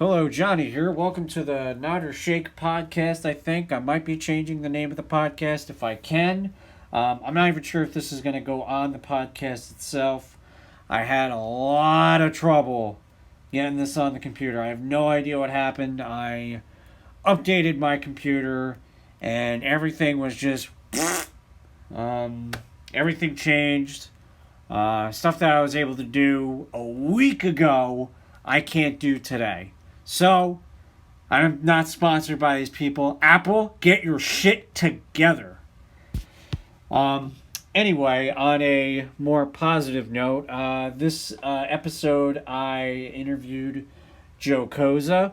Hello, Johnny here. Welcome to the Nod or Shake podcast. I think I might be changing the name of the podcast if I can. I'm not even sure if this is going to go on the podcast itself. I had a lot of trouble getting this on the computer. I have no idea what happened. I updated my computer and everything was just. Um, Everything changed. Stuff that I was able to do a week ago, I can't do today. So, I'm not sponsored by these people. Apple, get your shit together. Um, anyway, on a more positive note, this episode I interviewed Joe Koza.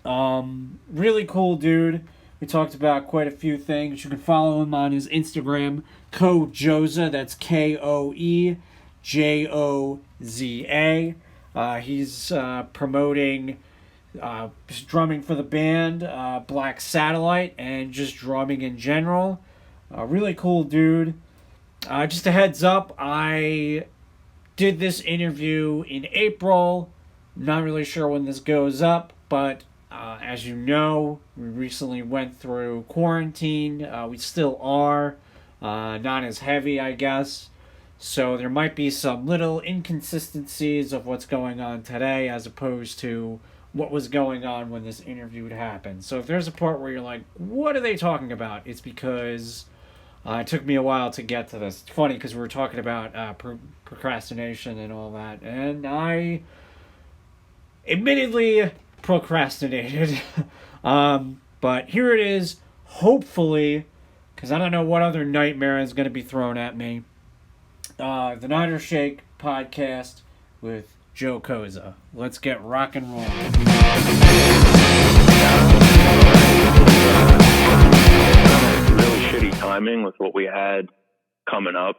Really cool dude. We talked about quite a few things. You can follow him on his Instagram, Joza. That's Koejoza. He's promoting drumming for the band, Black Satellite, and just drumming in general. Really cool dude. Just a heads up, I did this interview in April. Not really sure when this goes up, but as you know, we recently went through quarantine. We still are. Not as heavy, I guess. So there might be some little inconsistencies of what's going on today as opposed to what was going on when this interview would happen. So if there's a part where you're like, what are they talking about? It's because it took me a while to get to this. It's funny because we were talking about procrastination and all that, and I admittedly procrastinated. But here it is, hopefully, because I don't know what other nightmare is going to be thrown at me. The Nod or Shake podcast with Joe Koza. Let's get rock and roll. Really shitty timing with what we had coming up.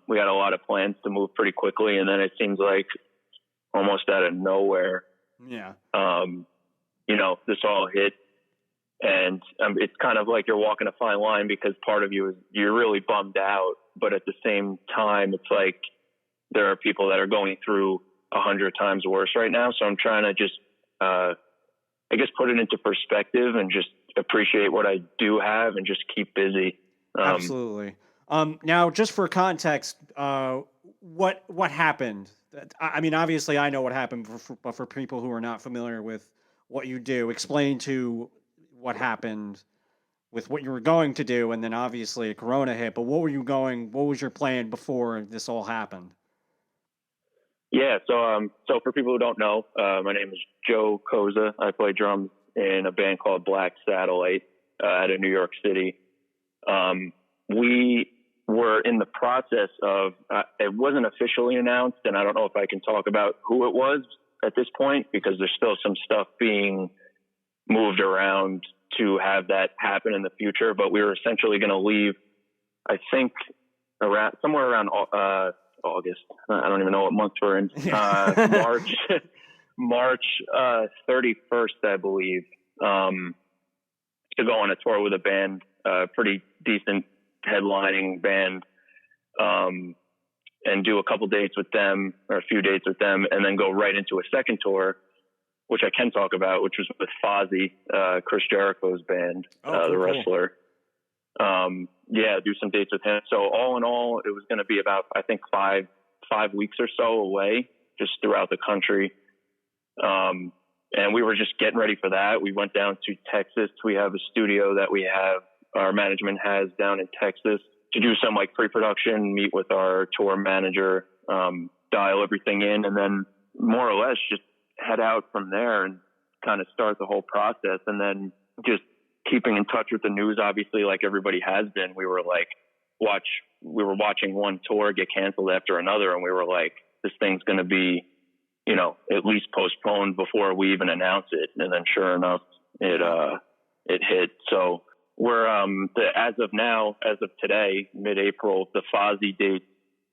We had a lot of plans to move pretty quickly, and then it seems like almost out of nowhere, Yeah. This all hit. And it's kind of like you're walking a fine line because part of you is you're really bummed out, but at the same time, it's like there are people that are going through 100 times worse right now. So I'm trying to just, put it into perspective and just appreciate what I do have and just keep busy. Absolutely. Now, just for context, what happened? I mean, obviously, I know what happened, but for people who are not familiar with what you do, explain to what happened with what you were going to do, and then obviously Corona hit. But what was your plan before this all happened? Yeah, so for people who don't know, my name is Joe Koza. I play drums in a band called Black Satellite out of New York City. We were in the process of, it wasn't officially announced, and I don't know if I can talk about who it was at this point because there's still some stuff being moved around to have that happen in the future. But we were essentially going to leave, I think, somewhere around August. I don't even know what month we're in. March 31st, I believe, to go on a tour with a band, pretty decent headlining band, and do a couple dates with them or a few dates with them, and then go right into a second tour, which I can talk about, which was with Fozzy, Chris Jericho's band, the wrestler. Do some dates with him. So all in all, it was going to be about, I think, five weeks or so away, just throughout the country. And we were just getting ready for that. We went down to Texas. We have a studio that our management has down in Texas to do some like pre-production, meet with our tour manager, dial everything in, and then more or less just head out from there and kind of start the whole process. And then just keeping in touch with the news, obviously, like everybody has been. We were watching one tour get canceled after another, and we were like, this thing's going to be, at least postponed before we even announce it. And then sure enough, it hit. So we're, as of today, mid-April, the Fozzy date,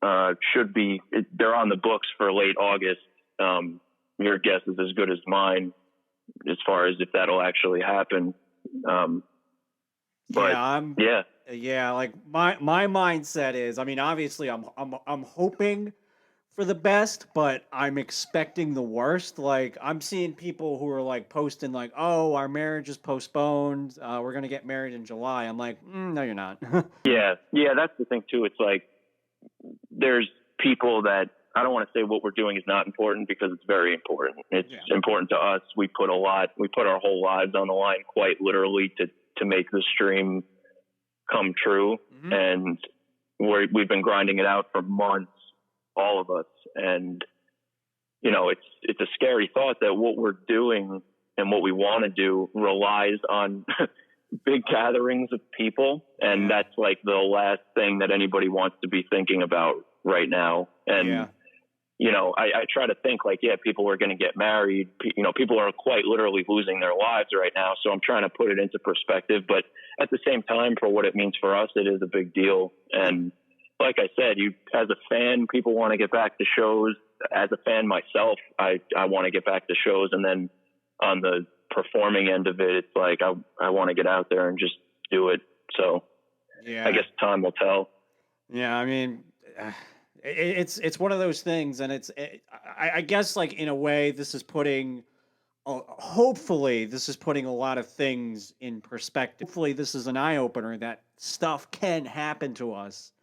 they're on the books for late August. Your guess is as good as mine as far as if that'll actually happen. Like my mindset is, I mean, obviously I'm hoping for the best, but I'm expecting the worst. Like I'm seeing people who are like posting like, "Oh, our marriage is postponed. We're gonna get married in July." I'm like, "No, you're not." Yeah, yeah, that's the thing too. It's like there's people that I don't want to say what we're doing is not important because it's very important. It's important to us. We put our whole lives on the line, quite literally, to make the stream come true. Mm-hmm. And we've been grinding it out for months, all of us. And it's a scary thought that what we're doing and what we want to do relies on big gatherings of people. And that's like the last thing that anybody wants to be thinking about right now. And, I try to think like, people are going to get married. People are quite literally losing their lives right now. So I'm trying to put it into perspective, but at the same time, for what it means for us, it is a big deal. And like I said, as a fan, people want to get back to shows. As a fan myself, I want to get back to shows. And then on the performing end of it, it's like, I want to get out there and just do it. So I guess time will tell. Yeah. I mean, it's one of those things, and I guess like in a way, this is putting. Hopefully, this is putting a lot of things in perspective. Hopefully, this is an eye opener that stuff can happen to us,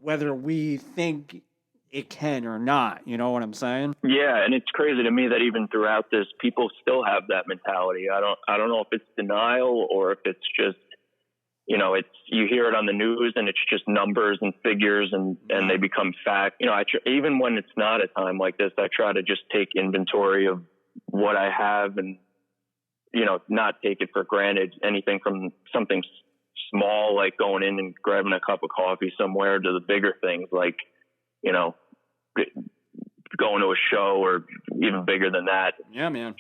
whether we think it can or not. You know what I'm saying? Yeah, and it's crazy to me that even throughout this, people still have that mentality. I don't know if it's denial or if it's just you hear it on the news and it's just numbers and figures and they become fact. Even when it's not a time like this, I try to just take inventory of what I have and, not take it for granted. Anything from something small, like going in and grabbing a cup of coffee somewhere, to the bigger things like, going to a show, or even bigger than that. Yeah, man.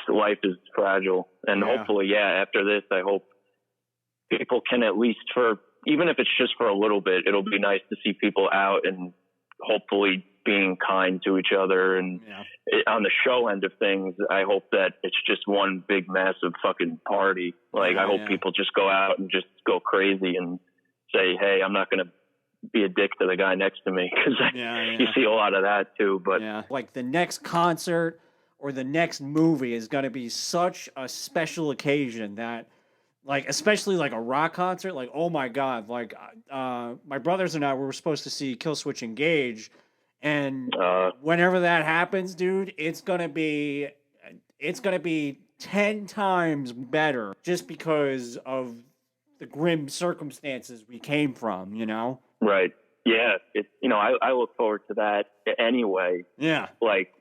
Life is fragile. And hopefully, after this, I hope people can, at least even if it's just for a little bit, it'll be nice to see people out and hopefully being kind to each other. And on the show end of things, I hope that it's just one big massive fucking party. Like I hope people just go out and just go crazy and say, "Hey, I'm not going to be a dick to the guy next to me," because you see a lot of that too. But like the next concert or the next movie is going to be such a special occasion that, like, especially like a rock concert, like, oh my God, like, my brothers and I were supposed to see Killswitch Engage, and whenever that happens, dude, it's gonna be 10 times better just because of the grim circumstances we came from, Right. Yeah. I look forward to that anyway. Yeah. Like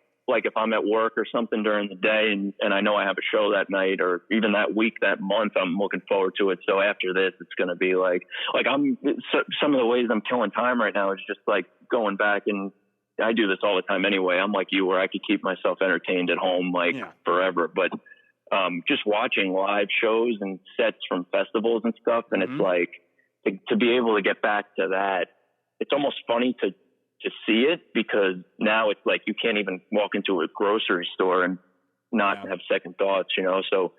if I'm at work or something during the day and I know I have a show that night or even that week, that month, I'm looking forward to it. So after this, it's going to be like some of the ways I'm killing time right now is just like going back, and I do this all the time anyway. I'm like you, where I could keep myself entertained at home forever, but just watching live shows and sets from festivals and stuff. And it's like to be able to get back to that, it's almost funny to see it, because now it's like you can't even walk into a grocery store and not have second thoughts, so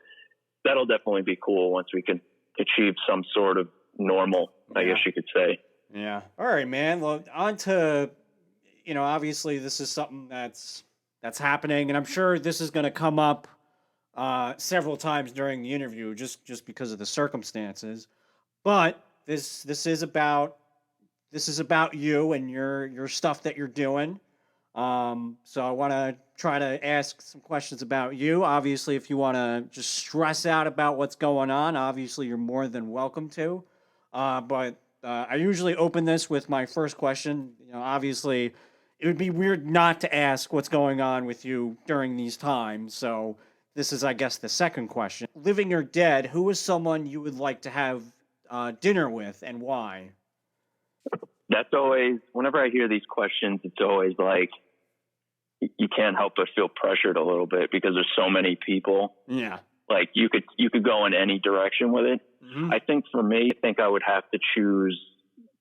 that'll definitely be cool once we can achieve some sort of normal, I guess you could say. Yeah. All right, man. Well, on to, obviously this is something that's happening, and I'm sure this is going to come up several times during the interview just because of the circumstances. But this is about you and your stuff that you're doing. So I want to try to ask some questions about you. Obviously, if you want to just stress out about what's going on, obviously you're more than welcome to. But I usually open this with my first question. Obviously, it would be weird not to ask what's going on with you during these times. So this is, I guess, the second question. Living or dead, who is someone you would like to have dinner with, and why? That's always, whenever I hear these questions, it's always like, you can't help but feel pressured a little bit because there's so many people. Yeah. Like you could go in any direction with it. Mm-hmm. I think for me, I would have to choose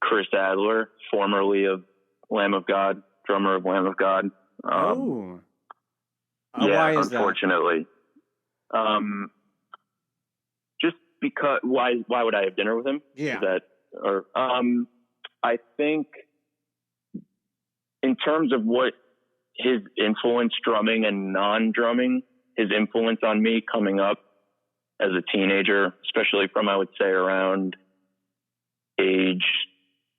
Chris Adler, formerly of Lamb of God, drummer of Lamb of God. Why is unfortunately. that? Just because, why would I have dinner with him? Yeah. I think in terms of what his influence, drumming and non-drumming, his influence on me coming up as a teenager, especially from, I would say, around age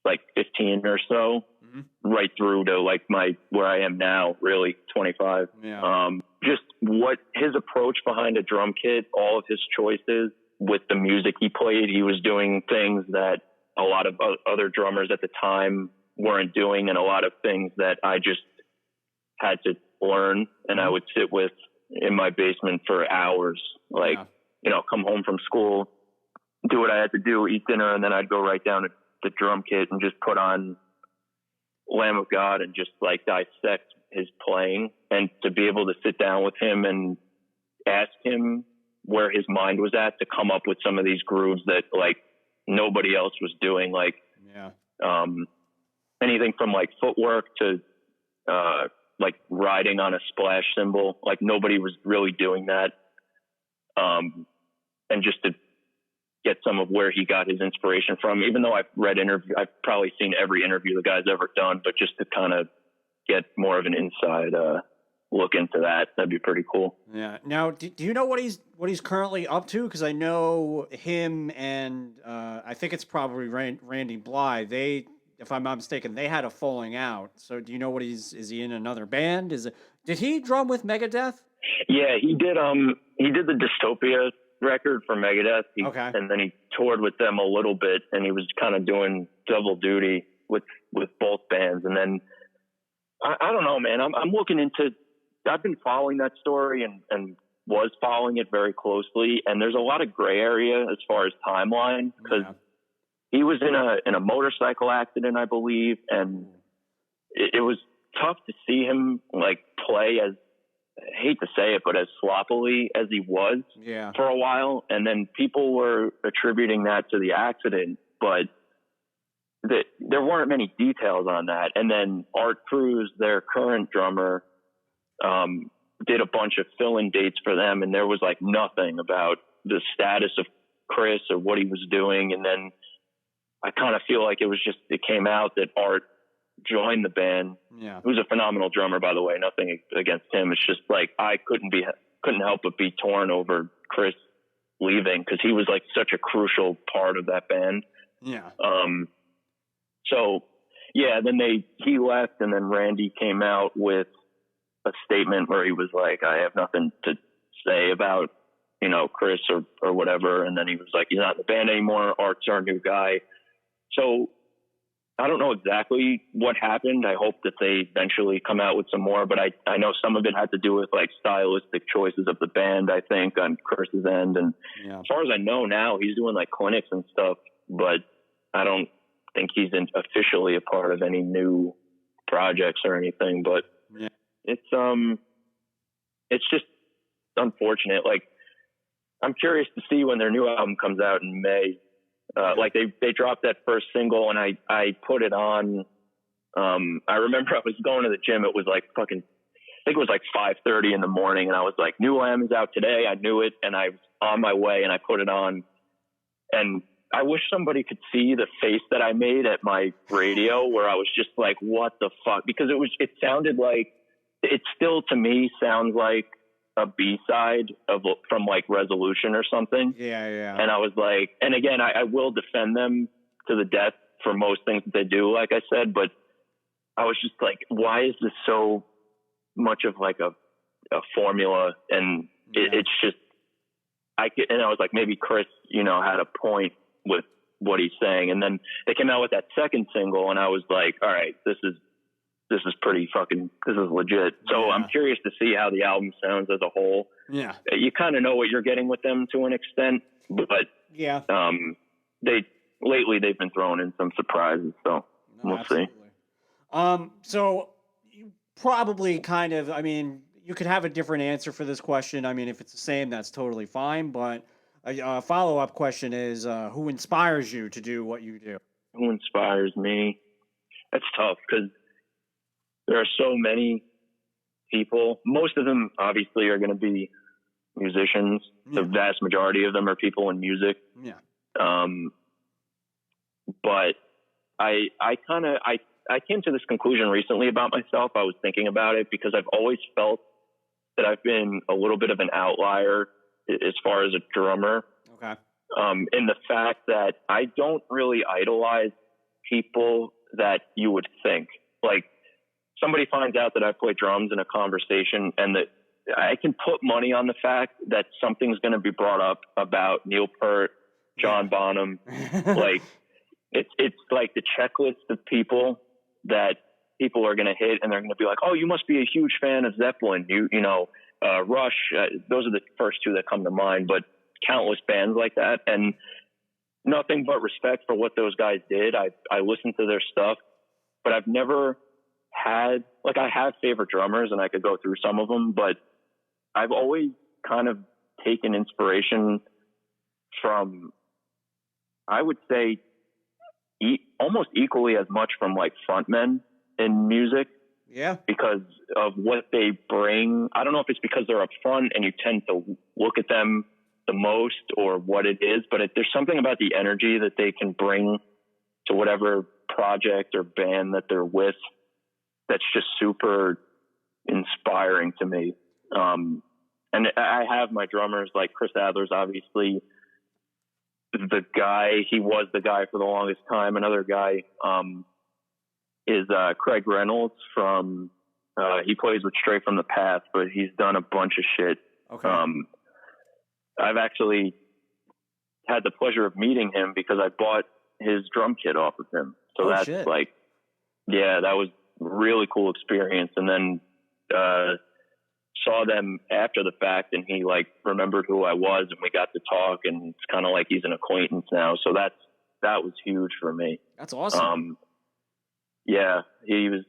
like 15 or so, right through to like where I am now, really 25. Yeah. Just what his approach behind a drum kit, all of his choices with the music he played, he was doing things that a lot of other drummers at the time weren't doing, and a lot of things that I just had to learn, and I would sit with in my basement for hours, like, come home from school, do what I had to do, eat dinner, and then I'd go right down to the drum kit and just put on Lamb of God and just like dissect his playing, and to be able to sit down with him and ask him where his mind was at to come up with some of these grooves that like nobody else was doing, like anything from like footwork to like riding on a splash cymbal, like nobody was really doing that. And just to get some of where he got his inspiration from, even though I've probably seen every interview the guy's ever done, but just to kind of get more of an inside look into that, that'd be pretty cool. Yeah. Now, do you know what he's currently up to? Because I know him and I think it's probably Randy Bly. They, if I'm not mistaken, they had a falling out. So do you know what is he in another band? Did he drum with Megadeth? Yeah, he did. He did the Dystopia record for Megadeth. And then he toured with them a little bit, and he was kind of doing double duty with both bands. And then I don't know, man, I'm looking into, I've been following that story and was following it very closely. And there's a lot of gray area as far as timeline, because he was in a motorcycle accident, I believe. And it was tough to see him like play as, I hate to say it, but as sloppily as he was for a while. And then people were attributing that to the accident, but there weren't many details on that. And then Art Cruz, their current drummer, did a bunch of fill-in dates for them, and there was like nothing about the status of Chris or what he was doing. And then I kind of feel like it came out that Art joined the band. Yeah. Who's a phenomenal drummer, by the way, nothing against him. It's just like, I couldn't help but be torn over Chris leaving, because he was like such a crucial part of that band. Yeah. So yeah, then he left, and then Randy came out with a statement where he was like, I have nothing to say about, Chris or whatever. And then he was like, he's not in the band anymore. Art's our new guy. So I don't know exactly what happened. I hope that they eventually come out with some more, but I know some of it had to do with like stylistic choices of the band, I think, on Chris's end. And as far as I know now, he's doing like clinics and stuff, but I don't think he's officially a part of any new projects or anything. But it's just unfortunate. Like, I'm curious to see when their new album comes out in May. Like they dropped that first single, and I put it on. I remember I was going to the gym. It was like I think it was like 5:30 in the morning, and I was like, new album is out today. I knew it, and I was on my way, and I put it on. And I wish somebody could see the face that I made at my radio, where I was just like, what the fuck? Because it sounded like, it still to me sounds like a B-side from like Resolution or something. Yeah. And I was like, and again, I will defend them to the death for most things that they do, like I said, but I was just like, why is this so much of like a formula? And it's just, and I was like, maybe Chris, had a point with what he's saying. And then they came out with that second single, and I was like, all right, this is pretty fucking, this is legit. So I'm curious to see how the album sounds as a whole. Yeah. You kind of know what you're getting with them to an extent, but lately they've been throwing in some surprises. So we'll see. So you probably you could have a different answer for this question. I mean, if it's the same, that's totally fine. But a follow-up question is, who inspires you to do what you do? Who inspires me? That's tough, because there are so many people. Most of them obviously are going to be musicians. The vast majority of them are people in music. Yeah. But I I came to this conclusion recently about myself. I was thinking about it because I've always felt that I've been a little bit of an outlier as far as a drummer. Okay. In the fact that I don't really idolize people that you would think. Like, somebody finds out that I play drums in a conversation, and that I can put money on the fact that something's going to be brought up about Neil Peart, John Bonham. Like, it's like the checklist of people that people are going to hit, and they're going to be like, oh, you must be a huge fan of Zeppelin. Rush. Those are the first two that come to mind, but countless bands like that. And nothing but respect for what those guys did. I listened to their stuff, but I've never had, like, I have favorite drummers and I could go through some of them, but I've always kind of taken inspiration from, I would say, almost equally as much from like frontmen in music. Yeah. Because of what they bring. I don't know if it's because they're up front and you tend to look at them the most or what it is, but there's something about the energy that they can bring to whatever project or band that they're with that's just super inspiring to me. And I have my drummers, like Chris Adler's obviously the guy. He was the guy for the longest time. Another guy is Craig Reynolds from, he plays with Stray from the Path, but he's done a bunch of shit. Okay. I've actually had the pleasure of meeting him because I bought his drum kit off of him. So that's shit. Like, yeah, that was a really cool experience. And then saw them after the fact, and he like remembered who I was, and we got to talk, and it's kind of like he's an acquaintance now. So that was huge for me. That's awesome. Yeah, he's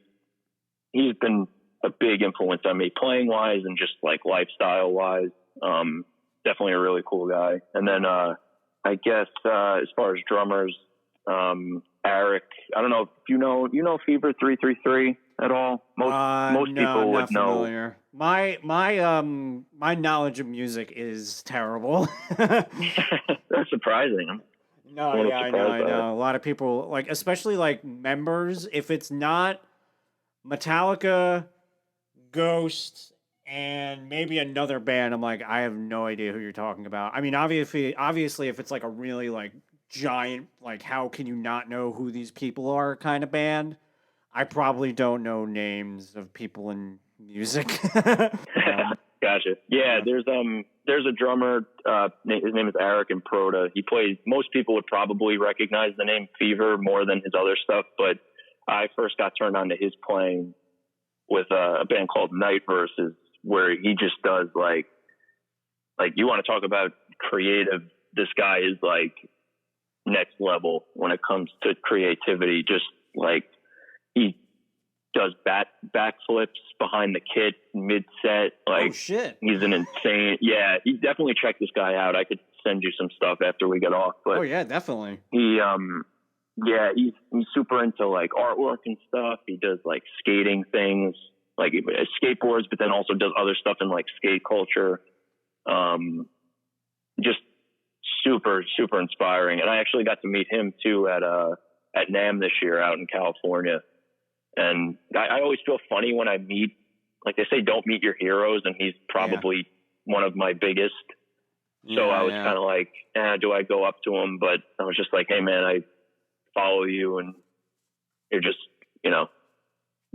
been a big influence on me, playing wise and just like lifestyle wise. Definitely a really cool guy. And then I guess as far as drummers, Eric, I don't know if you know Fever 333 at all. Most people would know. Familiar. My knowledge of music is terrible. That's surprising. No, yeah, I know. A lot of people, like, especially like members, if it's not Metallica, Ghost, and maybe another band, I'm like, I have no idea who you're talking about. I mean, obviously, if it's like a really like giant, like, how can you not know who these people are kind of band, I probably don't know names of people in music. Gotcha. Yeah, there's a drummer, his name is Eric Improda. He plays, most people would probably recognize the name Fever more than his other stuff, but I first got turned on to his playing with a band called Night Verses, where he just does like you want to talk about creative, this guy is like next level when it comes to creativity. Just like, he does backflips behind the kit mid-set. Like, oh, shit. He's an insane. Yeah, you definitely check this guy out. I could send you some stuff after we get off. But oh yeah, definitely. He he's super into like artwork and stuff. He does like skating things, like skateboards, but then also does other stuff in like skate culture. Just super, super inspiring. And I actually got to meet him too at NAMM this year out in California. And I always feel funny when I meet, like they say, don't meet your heroes, and he's probably one of my biggest. So I was kind of like, do I go up to him? But I was just like, hey man, I follow you, and you're just,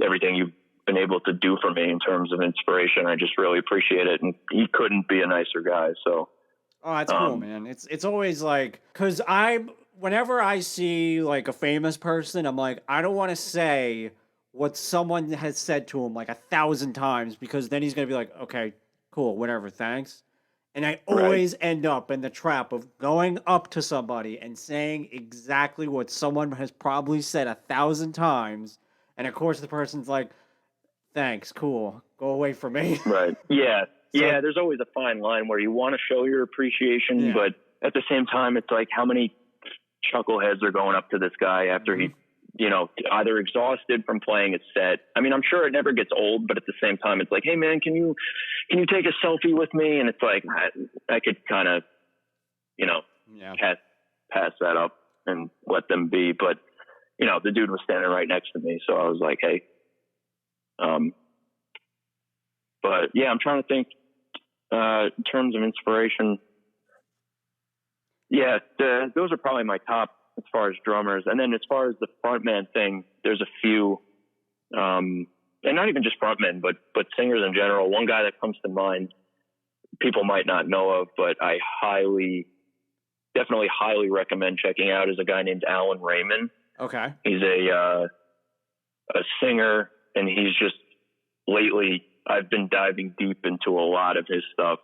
everything you've been able to do for me in terms of inspiration. I just really appreciate it. And he couldn't be a nicer guy. So. Oh, that's cool, man. It's always like, cause whenever I see like a famous person, I'm like, I don't want to say what someone has said to him like 1,000 times, because then he's going to be like, okay, cool, whatever, thanks. And I always end up in the trap of going up to somebody and saying exactly what someone has probably said 1,000 times. And of course the person's like, thanks, cool, go away from me. Right. Yeah. So, yeah, there's always a fine line where you want to show your appreciation, but at the same time, it's like, how many chuckleheads are going up to this guy after he, either exhausted from playing his set. I mean, I'm sure it never gets old, but at the same time, it's like, hey man, can you take a selfie with me? And it's like, I could kind of, pass that up and let them be. But the dude was standing right next to me. So I was like, hey, but yeah, I'm trying to think, in terms of inspiration. Yeah, those are probably my top as far as drummers. And then as far as the frontman thing, there's a few, and not even just frontmen, but singers in general. One guy that comes to mind, people might not know of, but I definitely highly recommend checking out, is a guy named Raymond. Okay. He's a singer, and he's just, lately I've been diving deep into a lot of his stuff.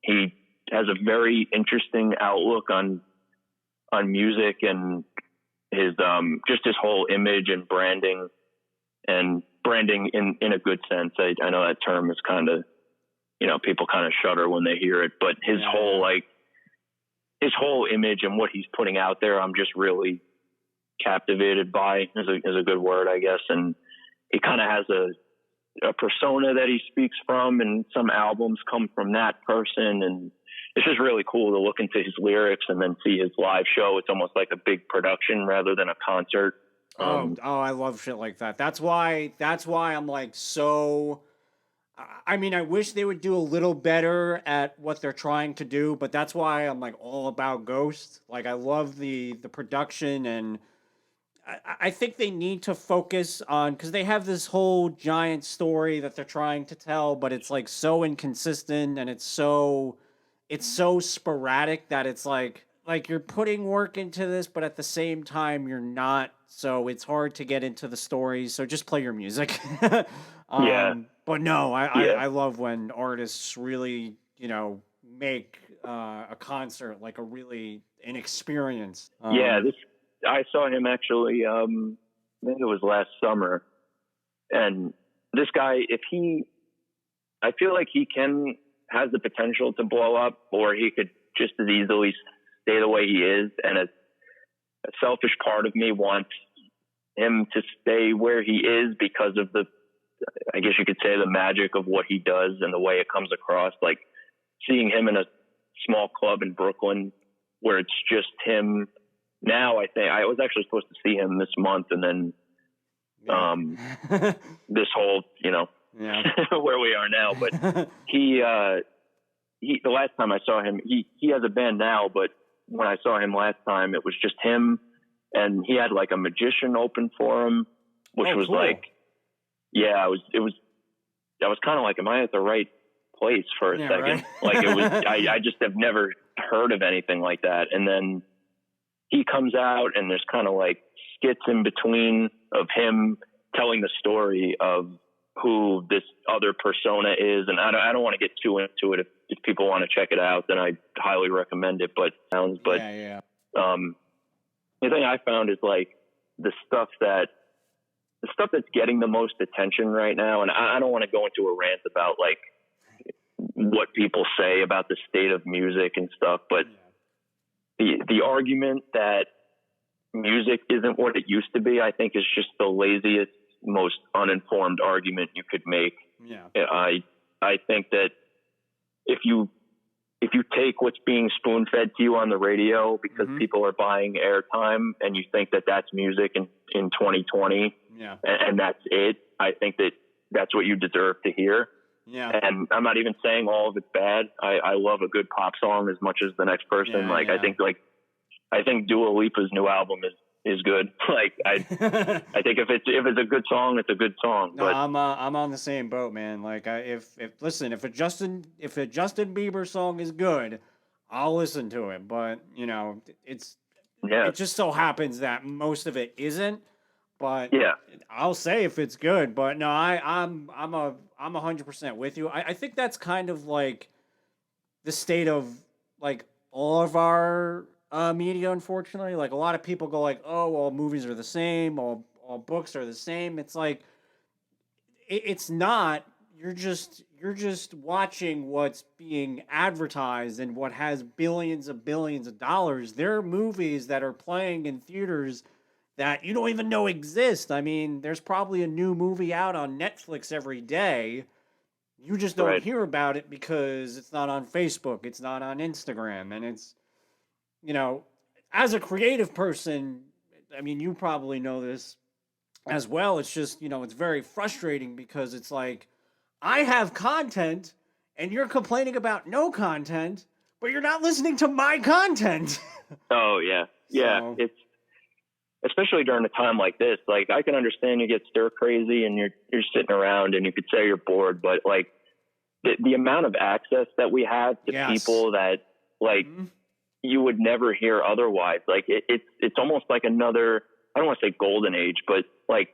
He has a very interesting outlook on music and his just his whole image and branding in a good sense. I know that term is kind of, people kind of shudder when they hear it, but his whole image and what he's putting out there, I'm just really captivated by, is a good word, I guess. And he kind of has a persona that he speaks from, and some albums come from that person. And it's just really cool to look into his lyrics and then see his live show. It's almost like a big production rather than a concert. I love shit like that. That's why I'm like, so, I mean, I wish they would do a little better at what they're trying to do, but that's why I'm like all about Ghost. Like, I love the production, and I think they need to focus on, because they have this whole giant story that they're trying to tell, but it's like so inconsistent, and it's so sporadic that it's like you're putting work into this, but at the same time you're not. So it's hard to get into the story. So just play your music. Yeah. But no, I love when artists really, make a concert like an experience. I saw him actually, I think it was last summer. And this guy, I feel like he has the potential to blow up, or he could just as easily stay the way he is. And a selfish part of me wants him to stay where he is because of I guess you could say, the magic of what he does and the way it comes across. Like seeing him in a small club in Brooklyn where it's just him. Now I think I was actually supposed to see him this month, and then this whole, where we are now. But he the last time I saw him, he has a band now, but when I saw him last time, it was just him, and he had like a magician open for him, which was cool. Like, yeah, I was kind of like, am I at the right place for a second? Right? Like it was, I just have never heard of anything like that. And then he comes out, and there's kind of like skits in between of him telling the story of who this other persona is. And I don't want to get too into it. If people want to check it out, then I highly recommend it. The thing I found is like the stuff that's getting the most attention right now. And I don't want to go into a rant about like what people say about the state of music and stuff, but the argument that music isn't what it used to be, I think, is just the laziest, most uninformed argument you could make. Yeah. I think that if you take what's being spoon-fed to you on the radio because people are buying airtime, and you think that that's music in 2020, and that's it, I think that that's what you deserve to hear. Yeah. And I'm not even saying all of it's bad. I love a good pop song as much as the next person. I think Dua Lipa's new album is good. Like I think if it's a good song, it's a good song. No, but I'm on the same boat, man. Like if a Justin Bieber song is good, I'll listen to it. But it just so happens that most of it isn't. But I'll say if it's good. But no, I'm 100% with you. I think that's kind of like the state of like all of our media, unfortunately. Like a lot of people go like, oh, all movies are the same, all books are the same. It's like it's not. You're just watching what's being advertised and what has billions of dollars. There are movies that are playing in theaters that you don't even know exist. I mean, there's probably a new movie out on Netflix every day. You just don't hear about it because it's not on Facebook, it's not on Instagram, and it's, as a creative person, I mean, you probably know this as well. It's just, it's very frustrating because it's like, I have content and you're complaining about no content, but you're not listening to my content. Oh yeah. Yeah. So, It's especially during a time like this. Like I can understand you get stir crazy and you're sitting around and you could say you're bored, but like the amount of access that we have to yes. people that like you would never hear otherwise. Like it's almost like another, I don't want to say golden age, but like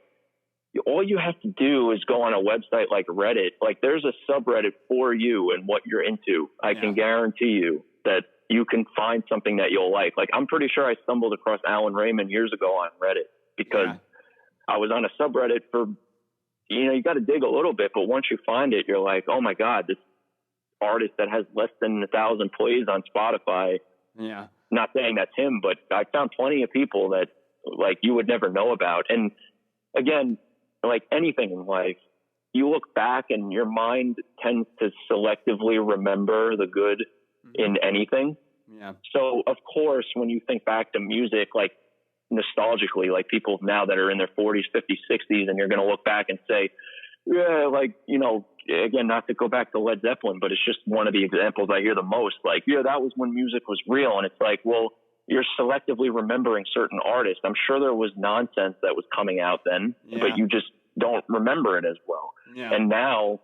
all you have to do is go on a website like Reddit. Like there's a subreddit for you and what you're into. I can guarantee you that you can find something that you'll like. Like I'm pretty sure I stumbled across Alan Raymond years ago on Reddit because I was on a subreddit for, you got to dig a little bit, but once you find it, you're like, oh my God, this artist that has less than 1,000 plays on Spotify. Yeah. Not saying that's him, but I found plenty of people that like you would never know about. And again, like anything in life, you look back and your mind tends to selectively remember the good in anything. Yeah. So of course, when you think back to music, like nostalgically, like people now that are in their 40s, 50s, 60s, and you're going to look back and say, yeah, like, again, not to go back to Led Zeppelin, but it's just one of the examples I hear the most. Like, yeah, that was when music was real. And it's like, well, you're selectively remembering certain artists. I'm sure there was nonsense that was coming out then, but you just don't remember it as well. Yeah. And now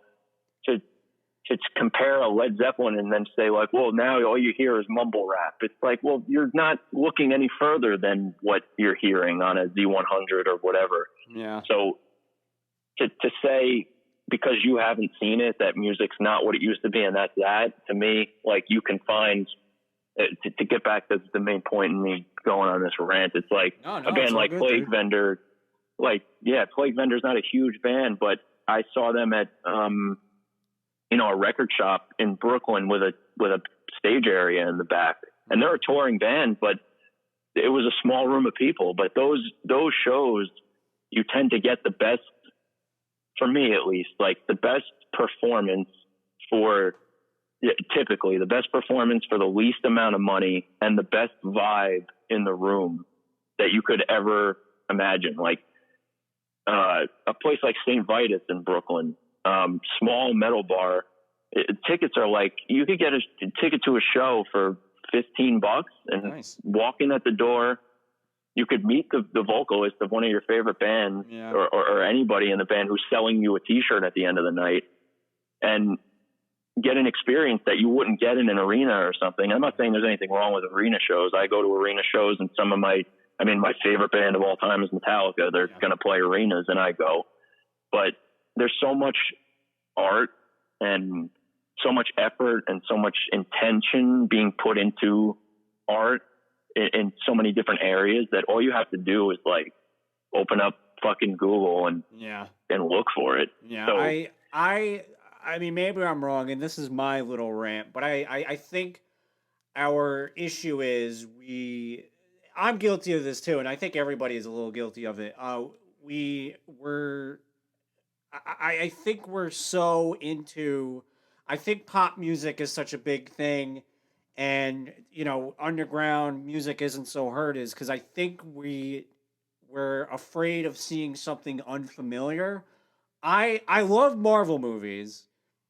to compare a Led Zeppelin and then say like, well, now all you hear is mumble rap. It's like, well, you're not looking any further than what you're hearing on a Z100 or whatever. Yeah. So to say, because you haven't seen it, that music's not what it used to be, and that's that, to me, like you can find, to get back to the main point in me going on this rant, it's like a band like Plague Vendor, Plague Vendor's not a huge band, but I saw them at, a record shop in Brooklyn with a stage area in the back, and they're a touring band, but it was a small room of people. But those shows, you tend to get the best, for me at least, like the best performance typically the best performance for the least amount of money and the best vibe in the room that you could ever imagine. Like a place like St. Vitus in Brooklyn, small metal bar. Tickets are like, you could get a ticket to a show for $15 and walk in at the door. You could meet the vocalist of one of your favorite bands or anybody in the band who's selling you a t-shirt at the end of the night and get an experience that you wouldn't get in an arena or something. I'm not saying there's anything wrong with arena shows. I go to arena shows, and my favorite band of all time is Metallica. They're going to play arenas and I go, but there's so much art and so much effort and so much intention being put into art in so many different areas that all you have to do is like open up fucking Google and look for it. Yeah. So, I mean, maybe I'm wrong, and this is my little rant, but I think our issue is I'm guilty of this too, and I think everybody is a little guilty of it. I think we're so into, I think pop music is such a big thing, and underground music isn't so heard, is because I think we're afraid of seeing something unfamiliar. I love Marvel movies,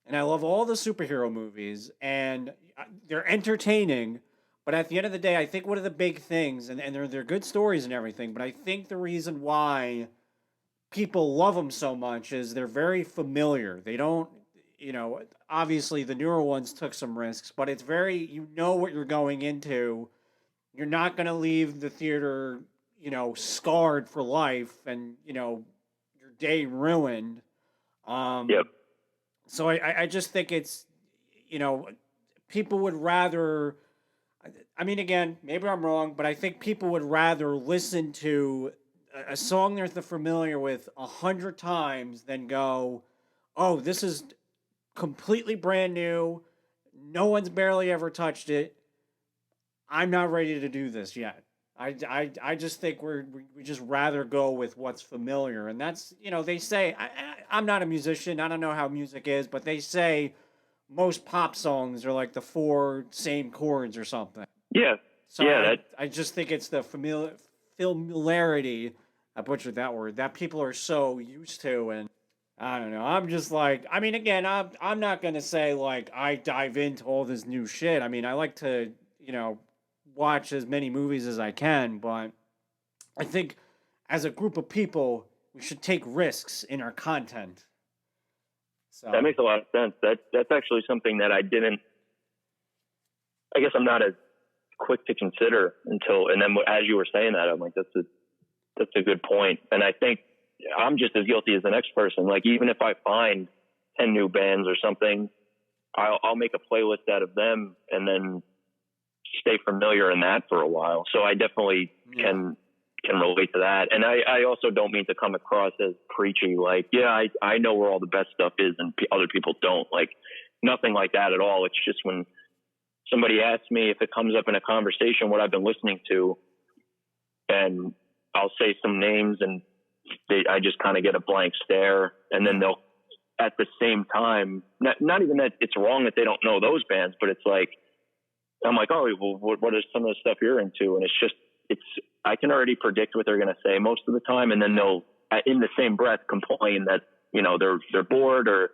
and I love all the superhero movies, and they're entertaining. But at the end of the day, I think one of the big things, and they're good stories and everything, but I think the reason why people love them so much is they're very familiar. They don't, obviously the newer ones took some risks, but it's very, what you're going into. You're not going to leave the theater, scarred for life and, your day ruined. So I just think it's, people would rather, I mean, again, maybe I'm wrong, but I think people would rather listen to a song they're familiar with 100 times than go, oh, this is completely brand new. No one's barely ever touched it. I'm not ready to do this yet. I just think we just rather go with what's familiar. And that's, they say, I'm not a musician. I don't know how music is, but they say most pop songs are like the 4 same chords or something. Yeah. So I just think it's the familiarity, I butchered that word, that people are so used to. And I don't know. I'm just like, I mean, again, I'm not gonna say like I dive into all this new shit. I mean, I like to, watch as many movies as I can, but I think as a group of people, we should take risks in our content. That So makes a lot of sense. That's actually something that I guess I'm not as quick to consider and then as you were saying that, I'm like, that's a good point. And I think I'm just as guilty as the next person. Like, even if I find 10 new bands or something, I'll make a playlist out of them and then stay familiar in that for a while. So I definitely can relate to that. And I also don't mean to come across as preachy. Like, I know where all the best stuff is and other people don't. Like, nothing like that at all. It's just when somebody asks me, if it comes up in a conversation, what I've been listening to, and I'll say some names and I just kind of get a blank stare. And then they'll, at the same time, not even that it's wrong that they don't know those bands, but it's like, I'm like, oh, well, what is some of the stuff you're into? And I can already predict what they're going to say most of the time. And then they'll, in the same breath, complain that, they're bored or,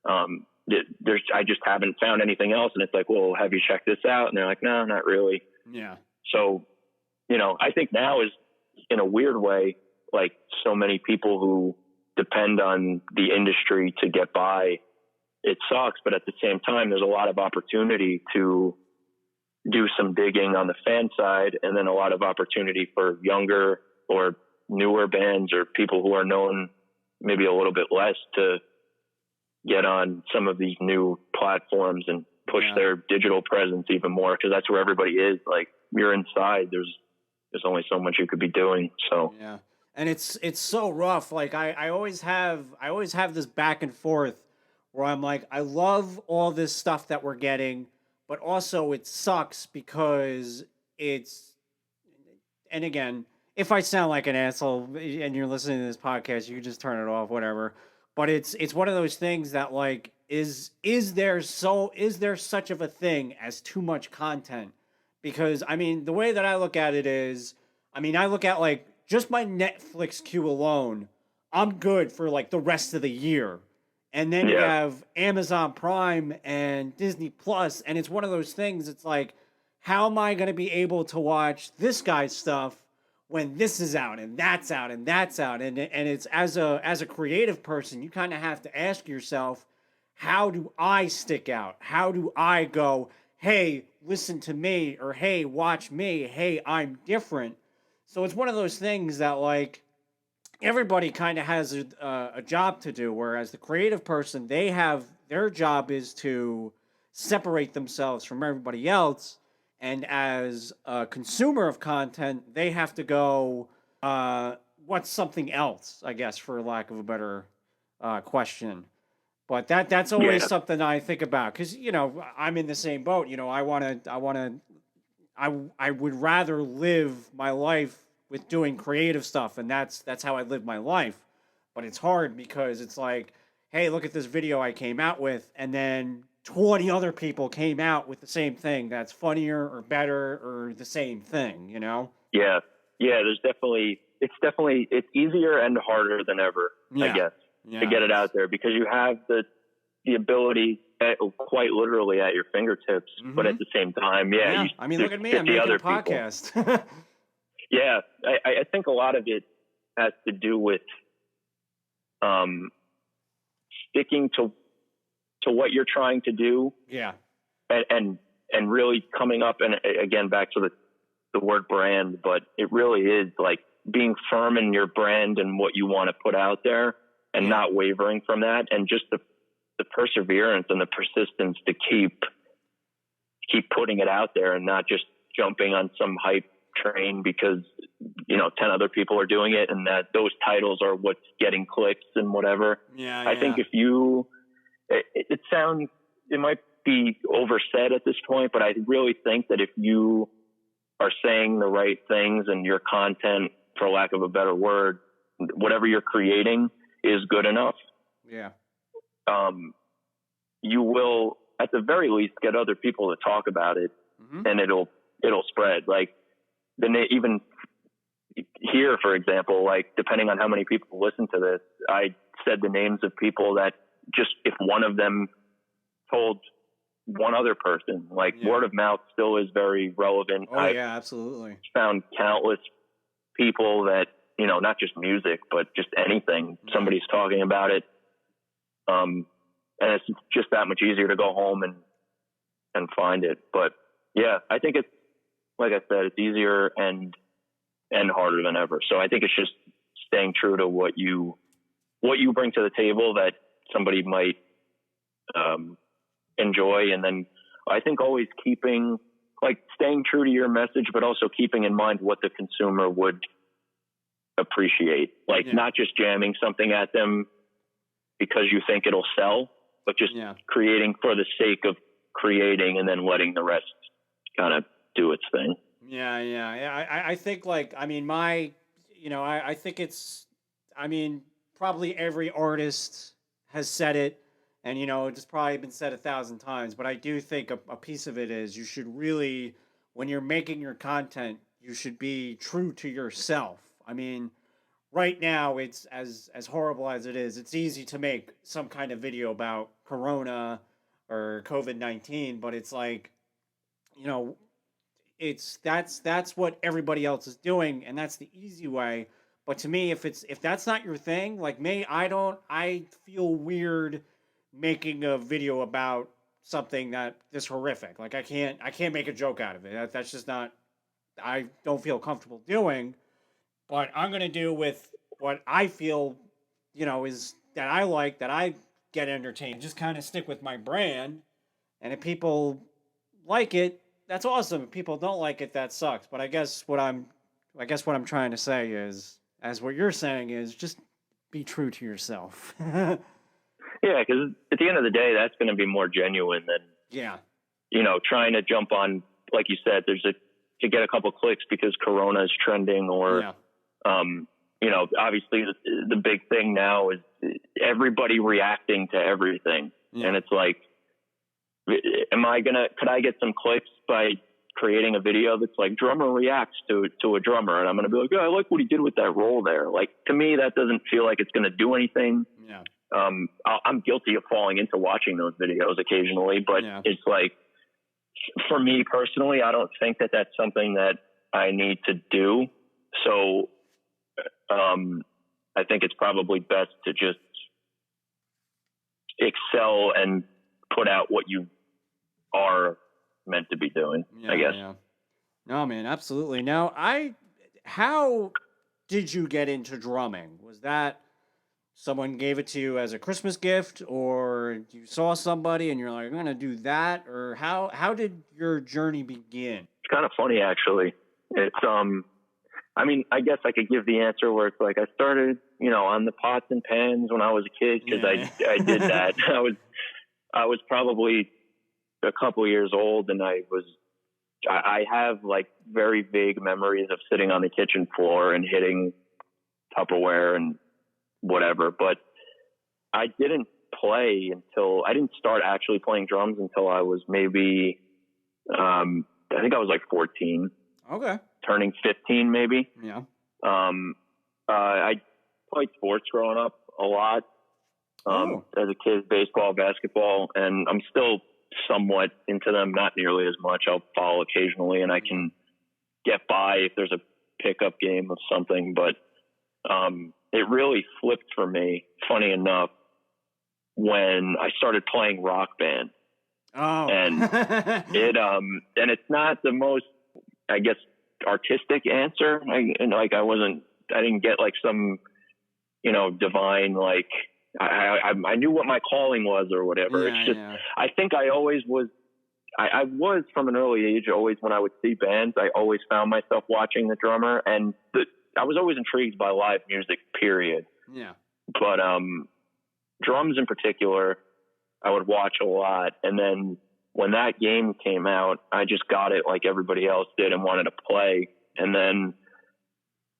I just haven't found anything else. And it's like, well, have you checked this out? And they're like, no, not really. Yeah. So, I think now is, in a weird way, like, so many people who depend on the industry to get by, it sucks. But at the same time, there's a lot of opportunity to do some digging on the fan side, and then a lot of opportunity for younger or newer bands or people who are known maybe a little bit less to get on some of these new platforms and push their digital presence even more, because that's where everybody is. Like, you're inside, there's only so much you could be doing. So and it's so rough. Like, I always have this back and forth where I'm like, I love all this stuff that we're getting, but also it sucks because and again, if I sound like an asshole and you're listening to this podcast, you can just turn it off, whatever. But it's one of those things that, like, is there such of a thing as too much content? Because, I mean, the way that I look at it is, I mean, I look at, like, just my Netflix queue alone, I'm good for, like, the rest of the year. And then you have Amazon Prime and Disney Plus, and it's one of those things, it's like, how am I going to be able to watch this guy's stuff when this is out and that's out and that's out? And it's, as a creative person, you kind of have to ask yourself, how do I stick out? How do I go, hey, listen to me, or hey, watch me, hey, I'm different? So it's one of those things that, like, everybody kind of has a job to do, whereas the creative person, their job is to separate themselves from everybody else, and as a consumer of content, they have to go, what's something else, I guess, for lack of a better question. But that's always something I think about, because I'm in the same boat. I would rather live my life with doing creative stuff, and that's how I live my life. But it's hard because it's like, hey, look at this video I came out with, and then 20 other people came out with the same thing that's funnier or better or the same thing, Yeah. It's easier and harder than ever, I guess, to get it out there, because you have the ability quite literally at your fingertips, but at the same time, I mean, look at me, I'm making a podcast. I think a lot of it has to do with sticking to what you're trying to do. Yeah. And really coming up, and again, back to the word brand, but it really is like being firm in your brand and what you want to put out there, and not wavering from that, and just the perseverance and the persistence to keep putting it out there, and not just jumping on some hype train because 10 other people are doing it, and that those titles are what's getting clicks and whatever. I think if you, it might be oversaid at this point, but I really think that if you are saying the right things and your content, for lack of a better word, whatever you're creating is good enough, you will at the very least get other people to talk about it, and it'll spread. Like, even here, for example, like depending on how many people listen to this, I said the names of people that just if one of them told one other person, like word of mouth still is very relevant. Oh, yeah, absolutely. Found countless people that, you know, not just music, but just anything. Yeah. Somebody's talking about it. And it's just that much easier to go home and find it. But yeah, I think it's, like I said, it's easier and harder than ever. So I think it's just staying true to what you bring to the table that somebody might enjoy. And then I think always staying true to your message, but also keeping in mind what the consumer would appreciate. Not just jamming something at them because you think it'll sell, but just creating for the sake of creating and then letting the rest kind of do its thing. Yeah. I think I think it's, probably every artist has said it, and, it's probably been said 1,000 times, but I do think a piece of it is you should really, when you're making your content, you should be true to yourself. Right now, it's as horrible as it is, it's easy to make some kind of video about Corona or COVID-19, but it's like, that's what everybody else is doing, and that's the easy way. But to me, if that's not your thing, like me, I feel weird making a video about something that is horrific. Like I can't make a joke out of it. That's just not, I don't feel comfortable doing. But I'm going to do with what I feel, is that I like, that I get entertained. Just kind of stick with my brand. And if people like it, that's awesome. If people don't like it, that sucks. But I guess what I'm trying to say is, as what you're saying is, just be true to yourself. Yeah, because at the end of the day, that's going to be more genuine than, trying to jump on, like you said, to get a couple clicks because Corona is trending or, obviously the big thing now is everybody reacting to everything. Yeah. And it's like, could I get some clicks by creating a video that's like drummer reacts to a drummer? And I'm going to be like, I like what he did with that roll there. Like, to me, that doesn't feel like it's going to do anything. Yeah. I'm guilty of falling into watching those videos occasionally, but it's like, for me personally, I don't think that that's something that I need to do. So, I think it's probably best to just excel and put out what you are meant to be doing, I guess. Yeah. No, man, absolutely. Now, how did you get into drumming? Was that someone gave it to you as a Christmas gift, or you saw somebody and you're like, I'm going to do that? Or how did your journey begin? It's kind of funny, actually. It's, I guess I could give the answer where it's like, I started, on the pots and pans when I was a kid, because I did that. I was probably a couple years old, and I have like very vague memories of sitting on the kitchen floor and hitting Tupperware and whatever, but I didn't start actually playing drums until I was maybe, I think I was like 14. Okay. Turning 15 maybe. Yeah. I played sports growing up a lot. As a kid, baseball, basketball, and I'm still somewhat into them, not nearly as much. I'll follow occasionally and I can get by if there's a pickup game of something, but, it really flipped for me, funny enough, when I started playing Rock Band. Oh. And and it's not the most, I guess, artistic answer. I didn't get like some, divine, like, I knew what my calling was or whatever. Yeah, it's just, I think I always was, I was from an early age, always when I would see bands, I always found myself watching the drummer, and I was always intrigued by live music, period. Yeah. But drums in particular, I would watch a lot. And then when that game came out, I just got it like everybody else did and wanted to play. And then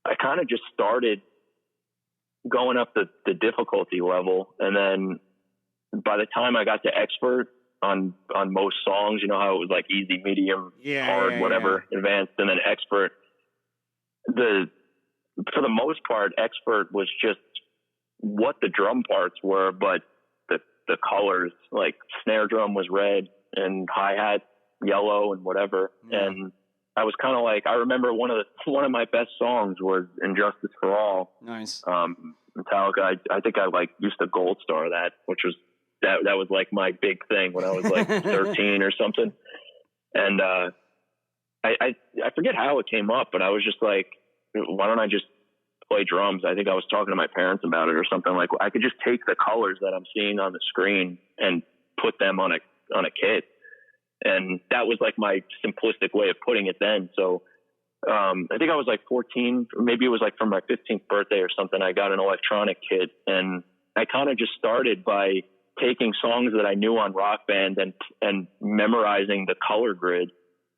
I kind of just started going up the difficulty level. And then by the time I got to expert on most songs, how it was like easy, medium, hard, whatever, advanced, and then expert, for the most part, expert was just what the drum parts were, but the colors, like snare drum was red and hi-hat yellow and whatever. Yeah. And I was kind of like, I remember one of my best songs was Injustice for All. Nice. Metallica. I think I like used to gold star that, which was that was like my big thing when I was like 13 or something. And I forget how it came up, but I was just like, why don't I just play drums? I think I was talking to my parents about it or something. Like, I could just take the colors that I'm seeing on the screen and put them on a kit. And that was like my simplistic way of putting it then. So I think I was like 14, or maybe it was like for my 15th birthday or something. I got an electronic kit, and I kind of just started by taking songs that I knew on Rock Band and memorizing the color grid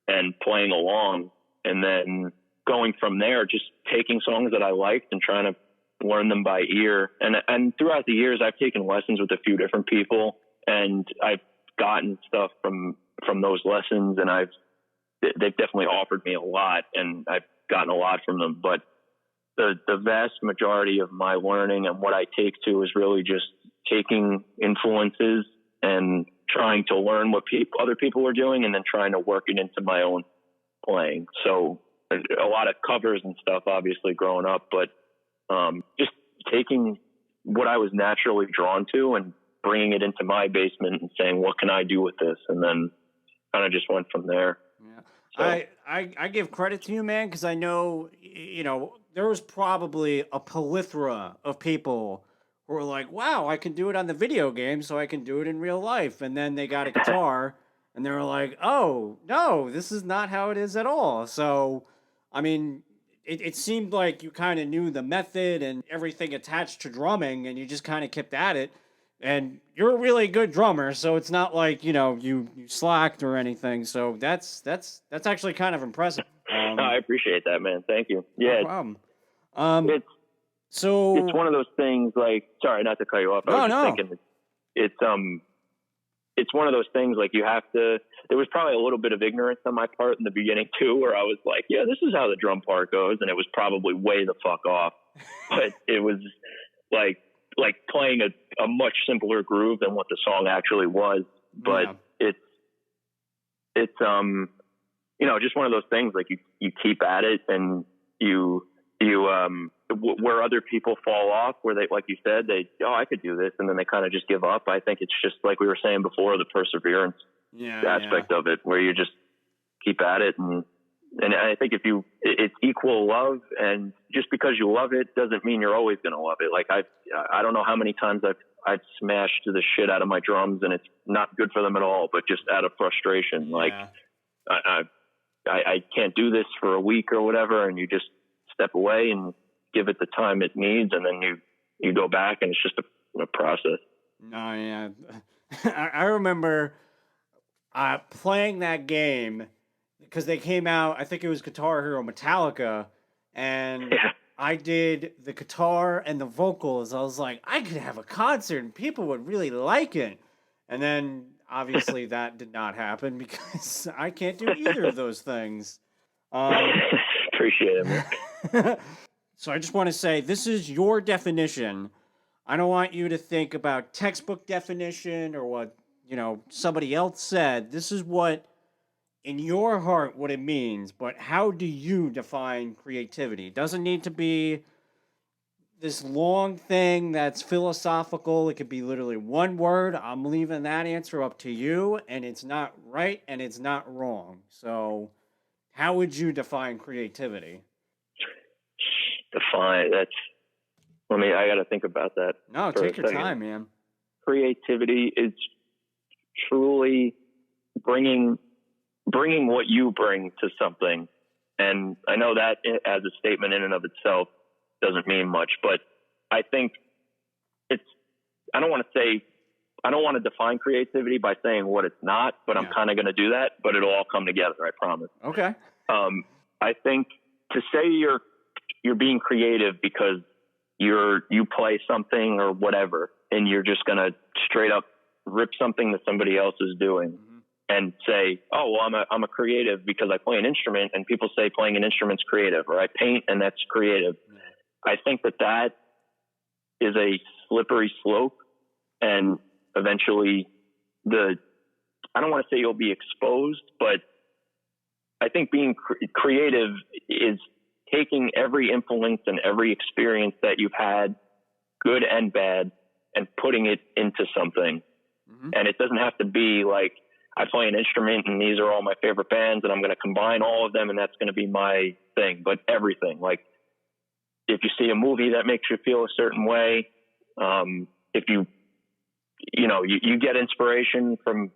and playing along, and then going from there, just taking songs that I liked and trying to learn them by ear. And throughout the years, I've taken lessons with a few different people, and I've gotten stuff from those lessons, and they've definitely offered me a lot, and I've gotten a lot from them. But the vast majority of my learning and what I take to is really just taking influences and trying to learn what other people are doing, and then trying to work it into my own playing. So a lot of covers and stuff, obviously, growing up, but just taking what I was naturally drawn to and bringing it into my basement and saying, what can I do with this? And then kind of just went from there. Yeah. So, I give credit to you, man, because I know, there was probably a plethora of people who were like, wow, I can do it on the video game, so I can do it in real life. And then they got a guitar and they were like, oh, no, this is not how it is at all. So, I mean, it seemed like you kind of knew the method and everything attached to drumming, and you just kind of kept at it. And you're a really good drummer, so it's not like you slacked or anything. So that's actually kind of impressive. I appreciate that, man. Thank you. No Yeah, problem. it's one of those things. Like, sorry, not to cut you off. I was just thinking, it's one of those things. Like, you have to. There was probably a little bit of ignorance on my part in the beginning too, where I was like, yeah, this is how the drum part goes, and it was probably way the fuck off. But it was like playing a much simpler groove than what the song actually was. But it's just one of those things. Like, you keep at it, and you where other people fall off, where they, like you said, I could do this, and then they kind of just give up. I think it's just like we were saying before, the perseverance aspect of it, where you just keep at it. And I think it's equal love, and just because you love it doesn't mean you're always going to love it. Like, I don't know how many times I've smashed the shit out of my drums, and it's not good for them at all, but just out of frustration. Like, I can't do this for a week or whatever, and you just step away and give it the time it needs, and then you go back, and it's just a process. No, yeah. I remember playing that game because they came out, I think it was Guitar Hero Metallica, and I did the guitar and the vocals. I was like, I could have a concert and people would really like it. And then obviously that did not happen because I can't do either of those things. Appreciate it, man. So I just want to say, this is your definition. I don't want you to think about textbook definition or what, somebody else said. This is what, in your heart, what it means. But how do you define creativity? It doesn't need to be this long thing that's philosophical. It could be literally one word. I'm leaving that answer up to you, and it's not right and it's not wrong. So how would you define creativity? I got to think about that. No, take your time, man. Creativity is truly bringing what you bring to something. And I know that as a statement in and of itself doesn't mean much, but I think I don't want to define creativity by saying what it's not, but I'm kind of going to do that, but it'll all come together. I promise. Okay. I think to say you're being creative because you play something or whatever, and you're just going to straight up rip something that somebody else is doing and say, oh, well, I'm a creative because I play an instrument, and people say playing an instrument's creative, or I paint and that's creative. I think that is a slippery slope, and eventually I don't want to say you'll be exposed, but I think being creative is taking every influence and every experience that you've had, good and bad, and putting it into something. Mm-hmm. And it doesn't have to be like, I play an instrument and these are all my favorite bands and I'm going to combine all of them and that's going to be my thing, but everything. Like if you see a movie that makes you feel a certain way, if you get inspiration from,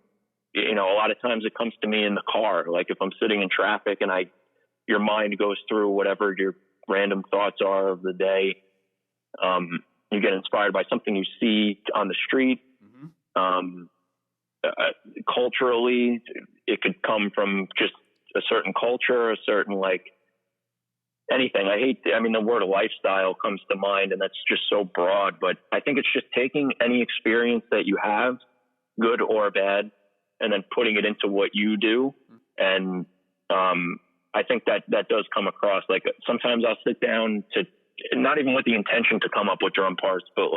a lot of times it comes to me in the car. Like if I'm sitting in traffic and your mind goes through whatever your random thoughts are of the day. You get inspired by something you see on the street. Mm-hmm. Culturally, it could come from just a certain culture, a certain anything. The word lifestyle comes to mind and that's just so broad, but I think it's just taking any experience that you have, good or bad, and then putting it into what you do. And, I think that does come across. Like sometimes I'll sit down to not even with the intention to come up with drum parts, but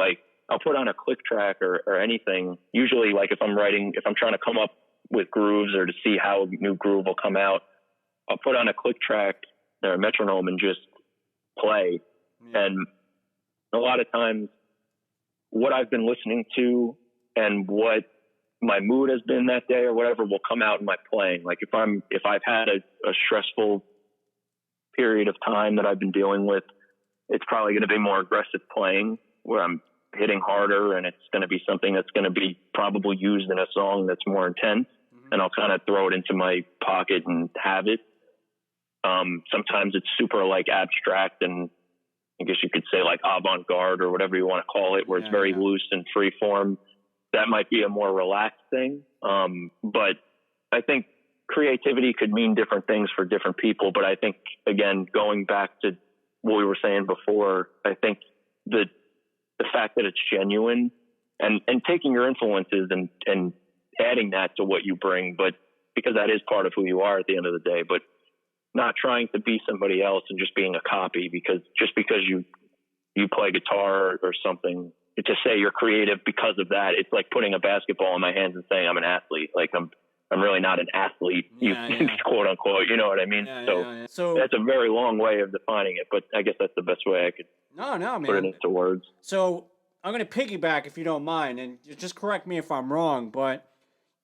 I'll put on a click track or anything. Usually if I'm trying to come up with grooves or to see how a new groove will come out, I'll put on a click track or a metronome and just play. Yeah. And a lot of times what I've been listening to and what my mood has been that day or whatever will come out in my playing. Like if I've had a stressful period of time that I've been dealing with, it's probably going to be more aggressive playing where I'm hitting harder and it's going to be something that's going to be probably used in a song that's more intense. Mm-hmm. And I'll kind of throw it into my pocket and have it. Sometimes it's super abstract and I guess you could say avant-garde or whatever you want to call it, where it's very loose and free form. That might be a more relaxed thing. But I think creativity could mean different things for different people. But I think, again, going back to what we were saying before, I think the fact that it's genuine and taking your influences and adding that to what you bring, but because that is part of who you are at the end of the day, but not trying to be somebody else and just being a copy because you play guitar or something, to say you're creative because of that, it's like putting a basketball in my hands and saying I'm an athlete. Like I'm really not an athlete, quote unquote. You know what I mean? So that's a very long way of defining it, but I guess that's the best way I could put it into words. So I'm going to piggyback if you don't mind, and just correct me if I'm wrong, but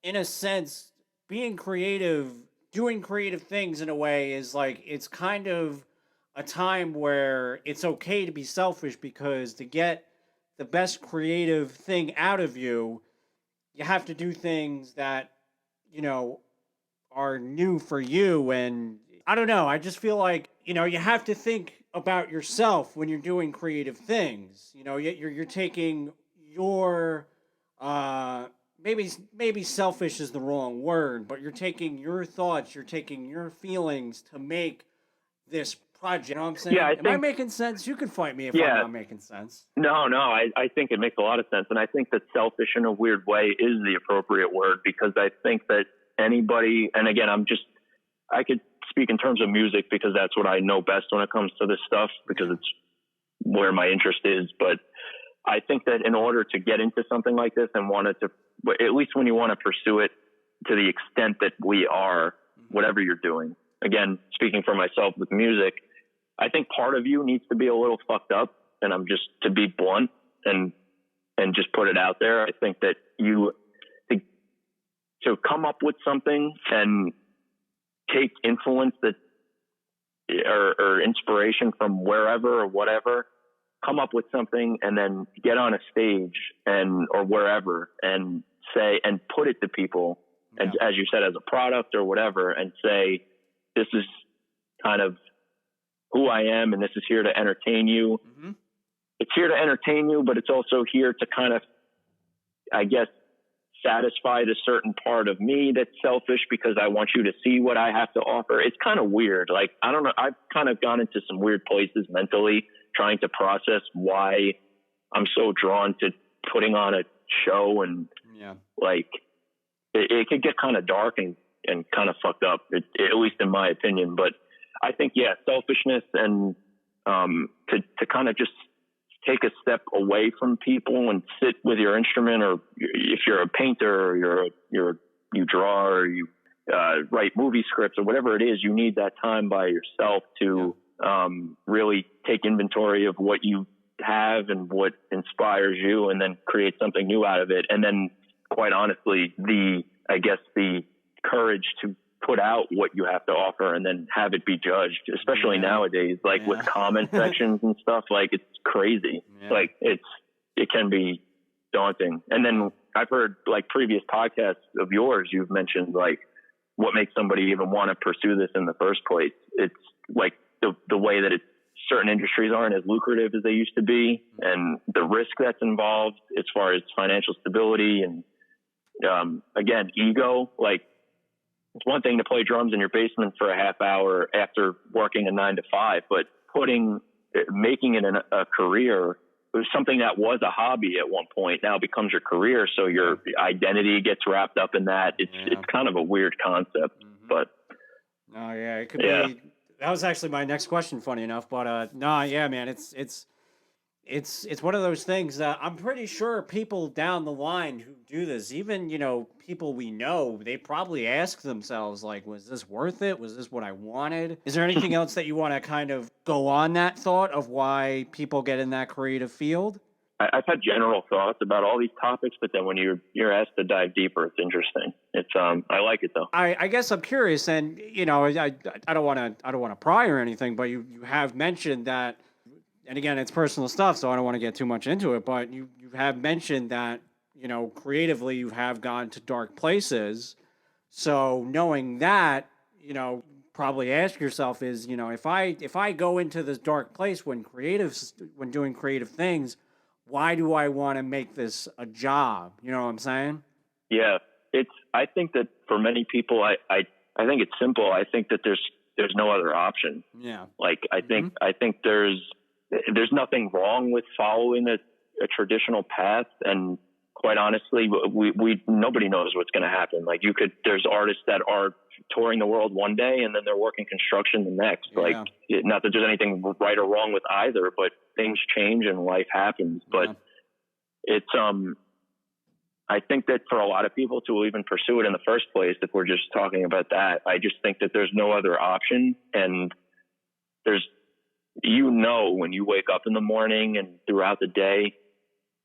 in a sense, being creative, doing creative things in a way is it's kind of a time where it's okay to be selfish because to get the best creative thing out of you, you have to do things that, are new for you. And I don't know, I just feel you have to think about yourself when you're doing creative things. You're taking your, maybe selfish is the wrong word, but you're taking your thoughts, you're taking your feelings to make this project. You know what I'm saying? Yeah, Am I making sense? You can fight me if I'm not making sense. No, I think it makes a lot of sense. And I think that selfish in a weird way is the appropriate word because I think that anybody, and again, I could speak in terms of music because that's what I know best when it comes to this stuff because it's where my interest is. But I think that in order to get into something like this and at least when you want to pursue it to the extent that we are, whatever you're doing, again, speaking for myself with music, I think part of you needs to be a little fucked up, and I'm just to be blunt and just put it out there. I think that to come up with something and take influence or inspiration from wherever or whatever, come up with something and then get on a stage or wherever and say and put it to people, and as you said, as a product or whatever, and say, this is kind of who I am, and this is here to entertain you. Mm-hmm. It's here to entertain you, but it's also here to kind of, I guess, satisfy the certain part of me that's selfish because I want you to see what I have to offer. It's kind of weird. I don't know. I've kind of gone into some weird places mentally trying to process why I'm so drawn to putting on a show and it could get kind of dark and kind of fucked up, at least in my opinion. But I think, selfishness and to kind of just take a step away from people and sit with your instrument, or if you're a painter or you draw or you write movie scripts or whatever it is, you need that time by yourself to really take inventory of what you have and what inspires you, and then create something new out of it. And then, quite honestly, the courage to put out what you have to offer and then have it be judged, especially nowadays, like with comment sections and stuff, like it's crazy. Like it can be daunting. And then I've heard like previous podcasts of yours, you've mentioned like what makes somebody even want to pursue this in the first place. It's like the way that certain industries aren't as lucrative as they used to be, and the risk that's involved as far as financial stability and, again, ego. Like, it's one thing to play drums in your basement for a half hour after working a 9 to 5, but making it a career, it was something that was a hobby at one point, now becomes your career. So your identity gets wrapped up in that. It's kind of a weird concept, but. Oh yeah, it could be. That was actually my next question, funny enough, but man, it's one of those things that I'm pretty sure people down the line who do this, even, people we know, they probably ask themselves, like, was this worth it? Was this what I wanted? Is there anything else that you want to kind of go on that thought of why people get in that creative field? I've had general thoughts about all these topics, but then when you're asked to dive deeper, it's interesting. It's I like it though. I guess I'm curious, and I don't want to pry or anything, but you have mentioned that, and again, it's personal stuff, so I don't want to get too much into it, but you have mentioned that, creatively you have gone to dark places. So knowing that, probably ask yourself is, if I go into this dark place when doing creative things, why do I want to make this a job? You know what I'm saying? Yeah. I think that for many people, I think it's simple. I think that there's no other option. Yeah. Like, I think there's nothing wrong with following a traditional path. And quite honestly, nobody knows what's going to happen. Like, there's artists that are touring the world one day and then they're working construction the next. Yeah. Like, not that there's anything right or wrong with either, but things change and life happens. But it's, I think that for a lot of people to even pursue it in the first place, if we're just talking about that, I just think that there's no other option. And when you wake up in the morning and throughout the day,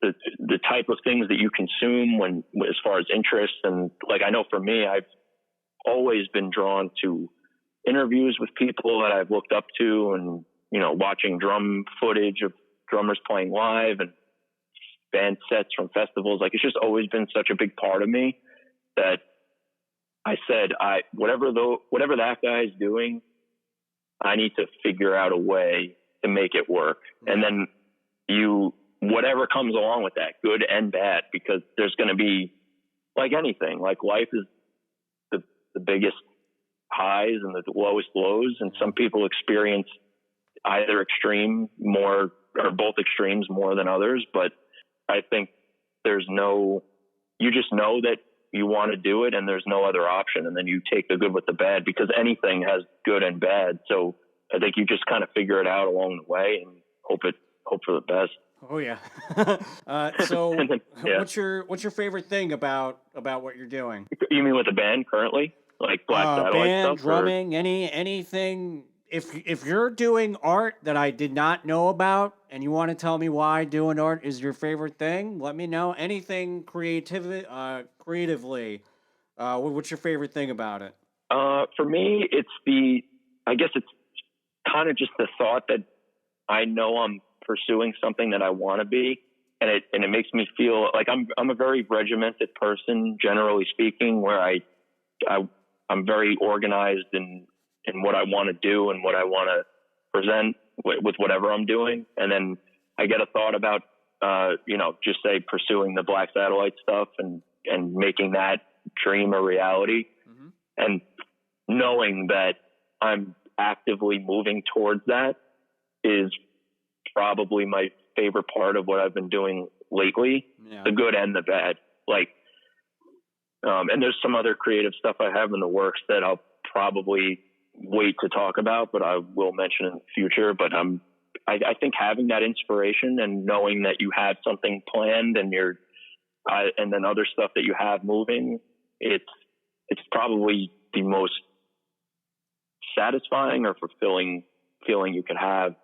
the type of things that you consume as far as interests. And like, I know for me, I've always been drawn to interviews with people that I've looked up to, and, watching drum footage of drummers playing live and band sets from festivals. Like, it's just always been such a big part of me that I said, whatever that guy is doing, I need to figure out a way to make it work. And then whatever comes along with that, good and bad, because there's going to be, like anything, like life is the biggest highs and the lowest lows. And some people experience either extreme more, or both extremes more than others. But I think you just know that you want to do it and there's no other option. And then you take the good with the bad, because anything has good and bad. So I think you just kind of figure it out along the way and hope for the best. Oh yeah. So what's your favorite thing about what you're doing? You mean with the band currently? Like Black Satellite band, stuff? Drumming, anything. If you're doing art that I did not know about and you want to tell me why doing art is your favorite thing, let me know. Anything creatively, what's your favorite thing about it? For me, I guess it's kind of just the thought that I know I'm pursuing something that I want to be. And it makes me feel like I'm a very regimented person, generally speaking, where I'm very organized in what I want to do and what I want to present with whatever I'm doing. And then I get a thought about, just say pursuing the Black Satellite stuff and making that dream a reality. Mm-hmm. And knowing that I'm actively moving towards that is probably my favorite part of what I've been doing lately, the good and the bad. Like, and there's some other creative stuff I have in the works that I'll probably wait to talk about, but I will mention in the future. But I'm I think having that inspiration and knowing that you have something planned and and then other stuff that you have moving, it's probably the most satisfying or fulfilling feeling you could have.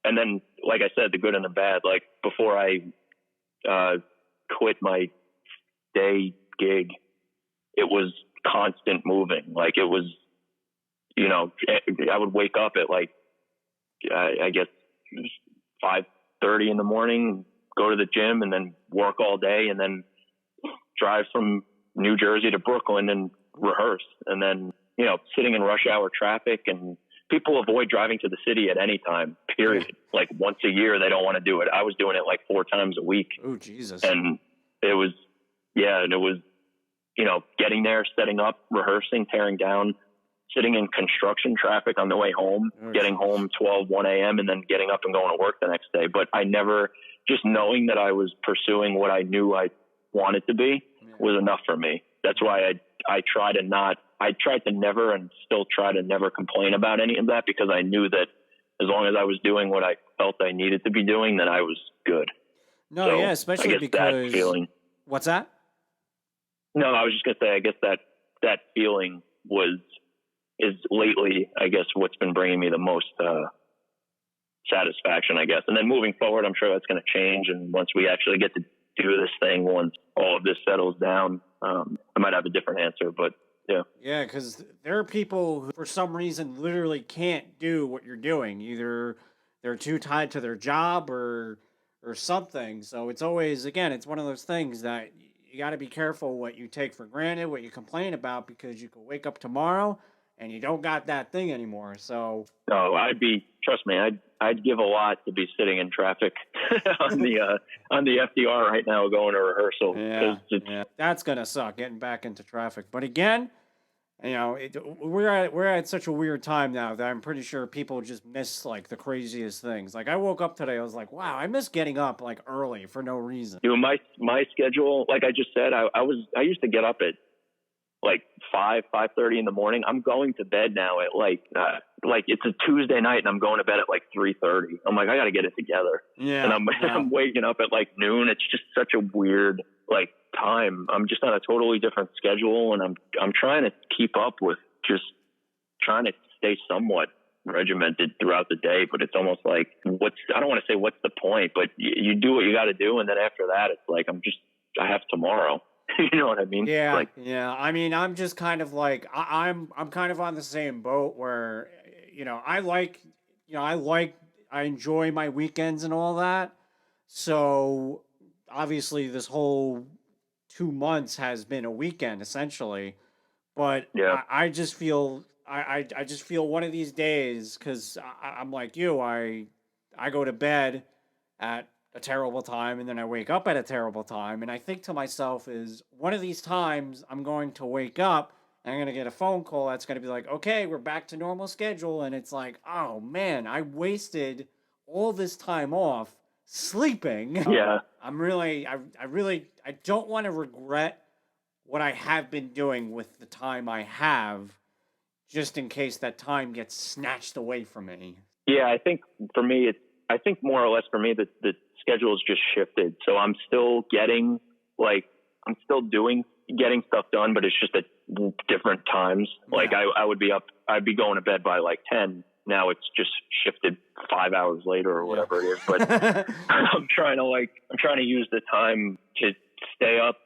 And then, like I said, the good and the bad, like before I quit my day gig, it was constant moving. Like it was, I would wake up at like, I guess 5:30 in the morning, go to the gym and then work all day and then drive from New Jersey to Brooklyn and rehearse. And then, sitting in rush hour traffic, and people avoid driving to the city at any time, period. Like once a year, they don't want to do it. I was doing it like 4 times a week. Oh, Jesus. And it was, getting there, setting up, rehearsing, tearing down, sitting in construction traffic on the way home, getting home 1 a.m. and then getting up and going to work the next day. But I never, just knowing that I was pursuing what I knew I wanted to be was enough for me. That's why I tried to never and still try to never complain about any of that, because I knew that as long as I was doing what I felt I needed to be doing, then I was good. No, so yeah, especially because... that feeling. What's that? No, I was just going to say, I guess that feeling is lately, I guess, what's been bringing me the most satisfaction, I guess. And then moving forward, I'm sure that's going to change. And once we actually get to do this thing, once all of this settles down, I might have a different answer, but yeah. Yeah, because there are people who, for some reason, literally can't do what you're doing. Either they're too tied to their job or something. So it's always, again, it's one of those things that you got to be careful what you take for granted, what you complain about, because you could wake up tomorrow and you don't got that thing anymore. So no, trust me, I'd give a lot to be sitting in traffic on the FDR right now going to rehearsal. Yeah, that's gonna suck, getting back into traffic. But again, we're at such a weird time now that I'm pretty sure people just miss like the craziest things. Like I woke up today, I was like, wow, I miss getting up like early for no reason. Dude, my schedule, like I just said, I used to get up at like 5:30 in the morning. I'm going to bed now at like it's a Tuesday night and I'm going to bed at like 3:30. I'm like, I got to get it together. Yeah. And I'm waking up at like noon. It's just such a weird like time. I'm just on a totally different schedule, and I'm trying to keep up with just trying to stay somewhat regimented throughout the day, but it's almost like I don't want to say what's the point, but you do what you got to do. And then after that, it's like, I have tomorrow. You know what I mean? Yeah, yeah. I mean, I'm just kind of like I'm kind of on the same boat where I enjoy my weekends and all that. So obviously, this whole 2 months has been a weekend essentially. But yeah. I just feel I just feel one of these days, because I'm like you. I go to bed at a terrible time and then I wake up at a terrible time, and I think to myself, is one of these times I'm going to wake up and I'm going to get a phone call that's going to be like, okay, we're back to normal schedule, and it's like, oh man, I wasted all this time off sleeping. Yeah. I don't want to regret what I have been doing with the time I have, just in case that time gets snatched away from me. Yeah, I think for me, more or less for me, the schedule's just shifted. So I'm still getting getting stuff done, but it's just at different times. Yeah. Like I'd be going to bed by like 10. Now it's just shifted 5 hours later or whatever it is. But I'm trying to use the time to stay up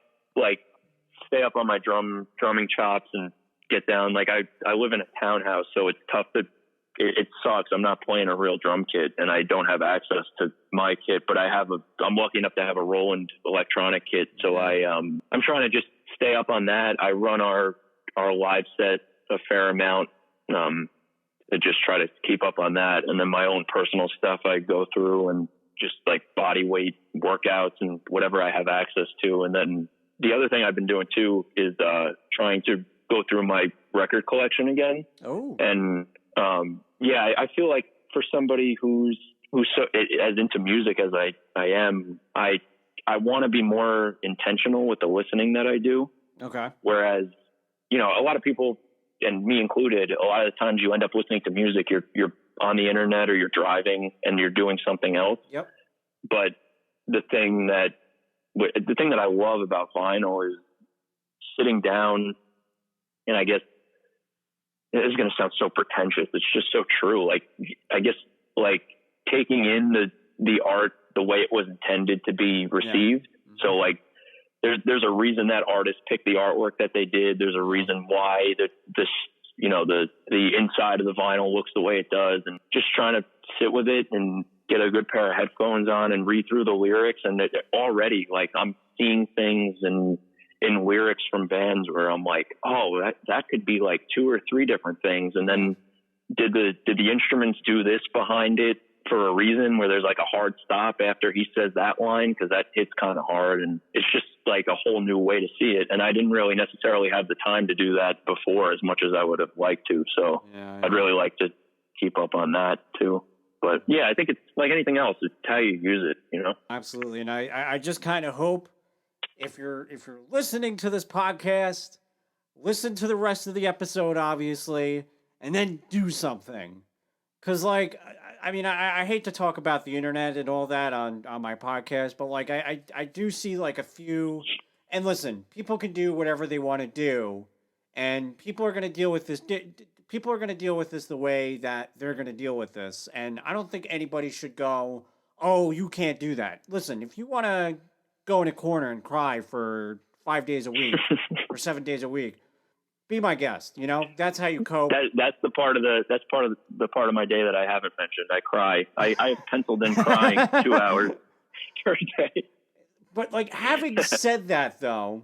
on my drumming chops and get down. Like I live in a townhouse, so it's tough it sucks. I'm not playing a real drum kit and I don't have access to my kit, but I'm lucky enough to have a Roland electronic kit. So I'm trying to just stay up on that. I run our live set a fair amount, to just try to keep up on that. And then my own personal stuff I go through, and just like body weight workouts and whatever I have access to. And then the other thing I've been doing too is trying to go through my record collection again. Oh. And I feel like for somebody who's so as into music as I am, I want to be more intentional with the listening that I do. Okay. Whereas, a lot of people, and me included, a lot of the times you end up listening to music, you're on the internet or you're driving and you're doing something else. Yep. But the thing that I love about vinyl is sitting down, and I guess this is going to sound so pretentious. It's just so true. Like, I guess, like, taking in the art the way it was intended to be received. Yeah. So, like, there's a reason that artist picked the artwork that they did. There's a reason why the inside of the vinyl looks the way it does, and just trying to sit with it and get a good pair of headphones on and read through the lyrics. And already, like, I'm seeing things in lyrics from bands where I'm like, oh, that could be like 2 or 3 different things. And then did the instruments do this behind it for a reason, where there's like a hard stop after he says that line, because that hits kind of hard, and it's just like a whole new way to see it. And I didn't really necessarily have the time to do that before as much as I would have liked to. So I'd really like to keep up on that too. But yeah, I think it's like anything else. It's how you use it, you know? Absolutely. And I just kind of hope if you're listening to this podcast, listen to the rest of the episode, obviously, and then do something. Because, like, I mean, I hate to talk about the internet and all that on my podcast, but, like, I do see, like, a few... And listen, people can do whatever they want to do, and people are going to deal with this... People are going to deal with this the way that they're going to deal with this. And I don't think anybody should go, oh, you can't do that. Listen, if you want to go in a corner and cry for 5 days a week or 7 days a week, be my guest. You know, that's how you cope. That's part of the part of my day that I haven't mentioned. I cry. I have penciled in crying 2 hours per day. But, like, having said that, though,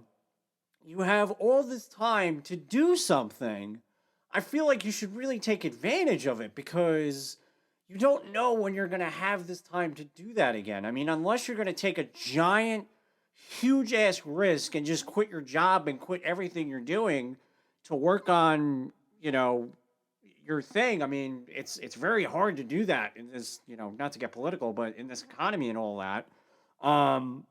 you have all this time to do something. I feel like you should really take advantage of it, because you don't know when you're going to have this time to do that again. I mean, unless you're going to take a giant, huge-ass risk and just quit your job and quit everything you're doing to work on, you know, your thing. I mean, it's very hard to do that in this, you know, not to get political, but in this economy and all that. I'm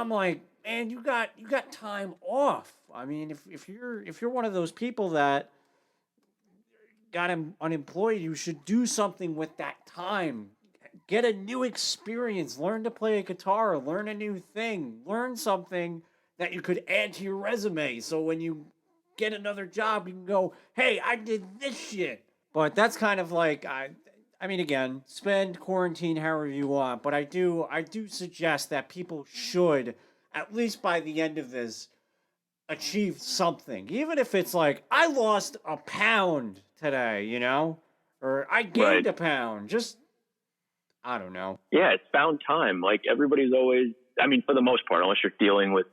like, man, you got time off. I mean, if you're one of those people that got unemployed, you should do something with that time. Get a new experience. Learn to play a guitar. Learn a new thing. Learn something that you could add to your resume, so when you get another job, you can go, hey, I did this shit. But that's kind of like, I mean, again, spend quarantine however you want, but I do suggest that people should, at least by the end of this, achieve something. Even if it's like, I lost a pound today, you know? Or I gained a pound. Just, I don't know. Yeah, it's found time. Like, everybody's always, I mean, for the most part, unless you're dealing with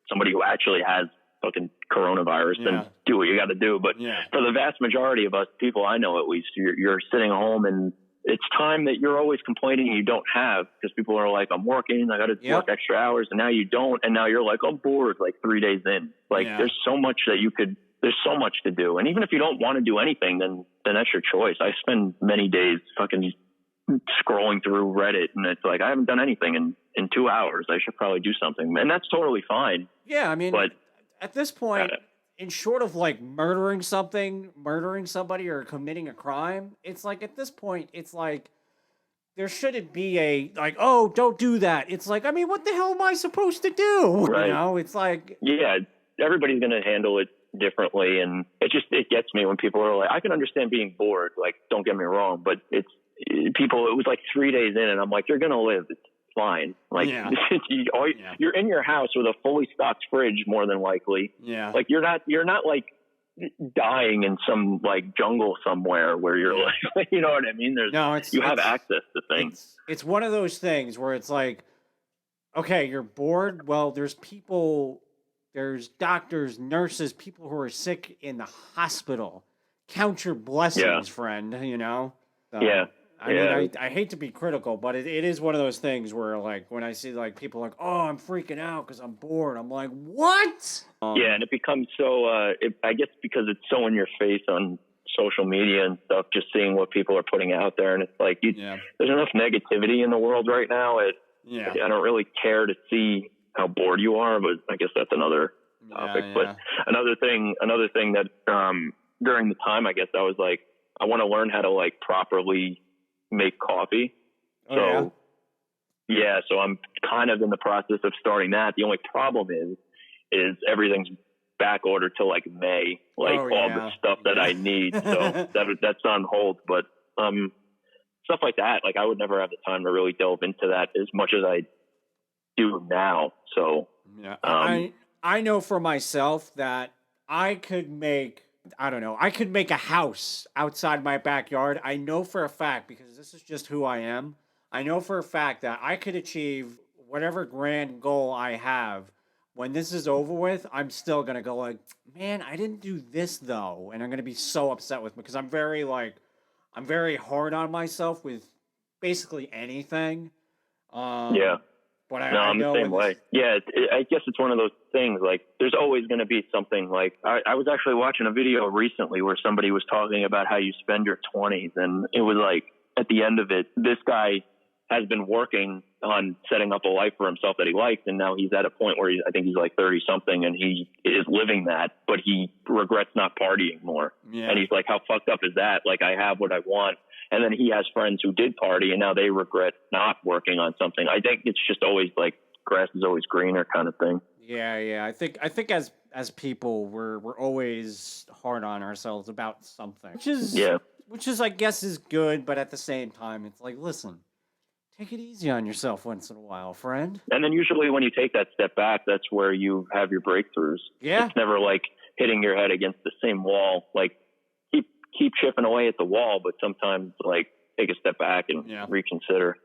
somebody who actually has fucking coronavirus, then do what you got to do. But for the vast majority of us, people I know at least, you're sitting home, and it's time that you're always complaining you don't have, because people are like, I'm working, I got to work extra hours, and now you don't, and now you're like, I'm bored, like 3 days in. Like, there's so much there's so much to do. And even if you don't want to do anything, then that's your choice. I spend many days fucking scrolling through Reddit, and it's like, I haven't done anything in 2 hours. I should probably do something. And that's totally fine. Yeah, I mean, but at this point, in short of like murdering somebody or committing a crime, it's like, at this point, it's like, there shouldn't be a, like, oh, don't do that. It's like, I mean, what the hell am I supposed to do? Right. You know, it's like... Yeah, everybody's going to handle it differently, and it gets me when people are like, I can understand being bored, like, don't get me wrong, but it was like 3 days in, and I'm like, you're gonna live, it's fine. Like, you're in your house with a fully stocked fridge, more than likely. Like, you're not like dying in some like jungle somewhere where you're like, you know what I mean? You have access to things. It's one of those things where it's like, okay, you're bored, well, there's doctors, nurses, people who are sick in the hospital. Count your blessings, friend, you know? So, I mean, I hate to be critical, but it is one of those things where, like, when I see, like, people like, oh, I'm freaking out because I'm bored. I'm like, what? Yeah, and it becomes so, I guess because it's so in your face on social media and stuff, just seeing what people are putting out there. And it's like, there's enough negativity in the world right now. I don't really care to see how bored you are, but I guess that's another topic. But another thing that during the time, I guess I was like, I want to learn how to like properly make coffee. Oh, yeah, so I'm kind of in the process of starting that. The only problem is everything's back ordered till like May, like all the stuff that I need. So that's on hold. But stuff like that, like I would never have the time to really delve into that as much as I do now. So yeah, I know for myself that I could make, I don't know, I could make a house outside my backyard. I know for a fact, because this is just who I am. I know for a fact that I could achieve whatever grand goal I have. When this is over with, I'm still gonna go like, man, I didn't do this though, and I'm gonna be so upset with me because I'm very hard on myself with basically anything. yeah. But No, I I'm the know same way. Yeah, I guess it's one of those things. Like, there's always going to be something. Like, I was actually watching a video recently where somebody was talking about how you spend your 20s, and it was like at the end of it, this guy has been working on setting up a life for himself that he likes, and now he's at a point where I think he's like 30 something, and he is living that, but he regrets not partying more. Yeah. And he's like, how fucked up is that? Like, I have what I want. And then he has friends who did party and now they regret not working on something. I think it's just always like grass is always greener kind of thing. Yeah. I think as people we're always hard on ourselves about something. Which is I guess is good, but at the same time it's like, listen, take it easy on yourself once in a while, friend. And then usually when you take that step back, that's where you have your breakthroughs. Yeah. It's never like hitting your head against the same wall. Like keep chipping away at the wall, but sometimes like take a step back and reconsider.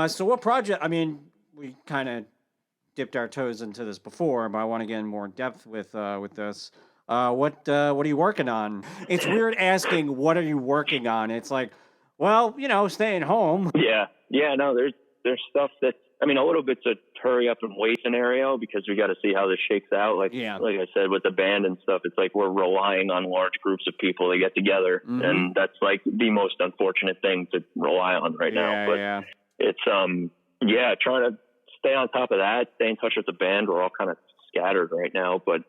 So what project? I mean, we kind of dipped our toes into this before, but I want to get in more depth with this. What are you working on? It's weird asking what are you working on. It's like, well, staying home. Yeah. No, there's stuff that I mean, a little bit's a hurry up and wait scenario because we got to see how this shakes out. Like I said, with the band and stuff, it's like we're relying on large groups of people to get together, and that's like the most unfortunate thing to rely on right now. But it's trying to stay on top of that, stay in touch with the band. We're all kind of scattered right now, but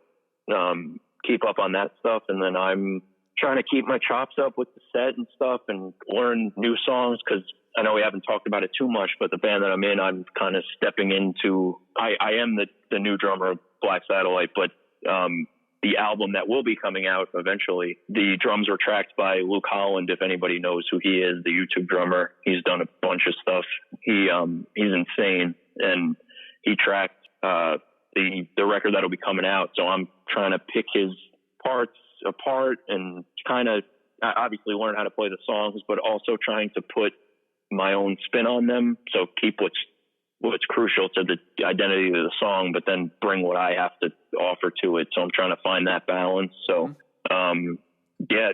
keep up on that stuff, and then I'm trying to keep my chops up with the set and stuff and learn new songs because I know we haven't talked about it too much, but the band that I'm in, I'm kind of stepping into. I am the new drummer of Black Satellite, but the album that will be coming out eventually, the drums were tracked by Luke Holland. If anybody knows who he is, the YouTube drummer, he's done a bunch of stuff. He's insane, and he tracked the record that'll be coming out. So I'm trying to pick his parts apart and kind of obviously learn how to play the songs, but also trying to put my own spin on them. So keep what's crucial to the identity of the song, but then bring what I have to offer to it. So I'm trying to find that balance. So,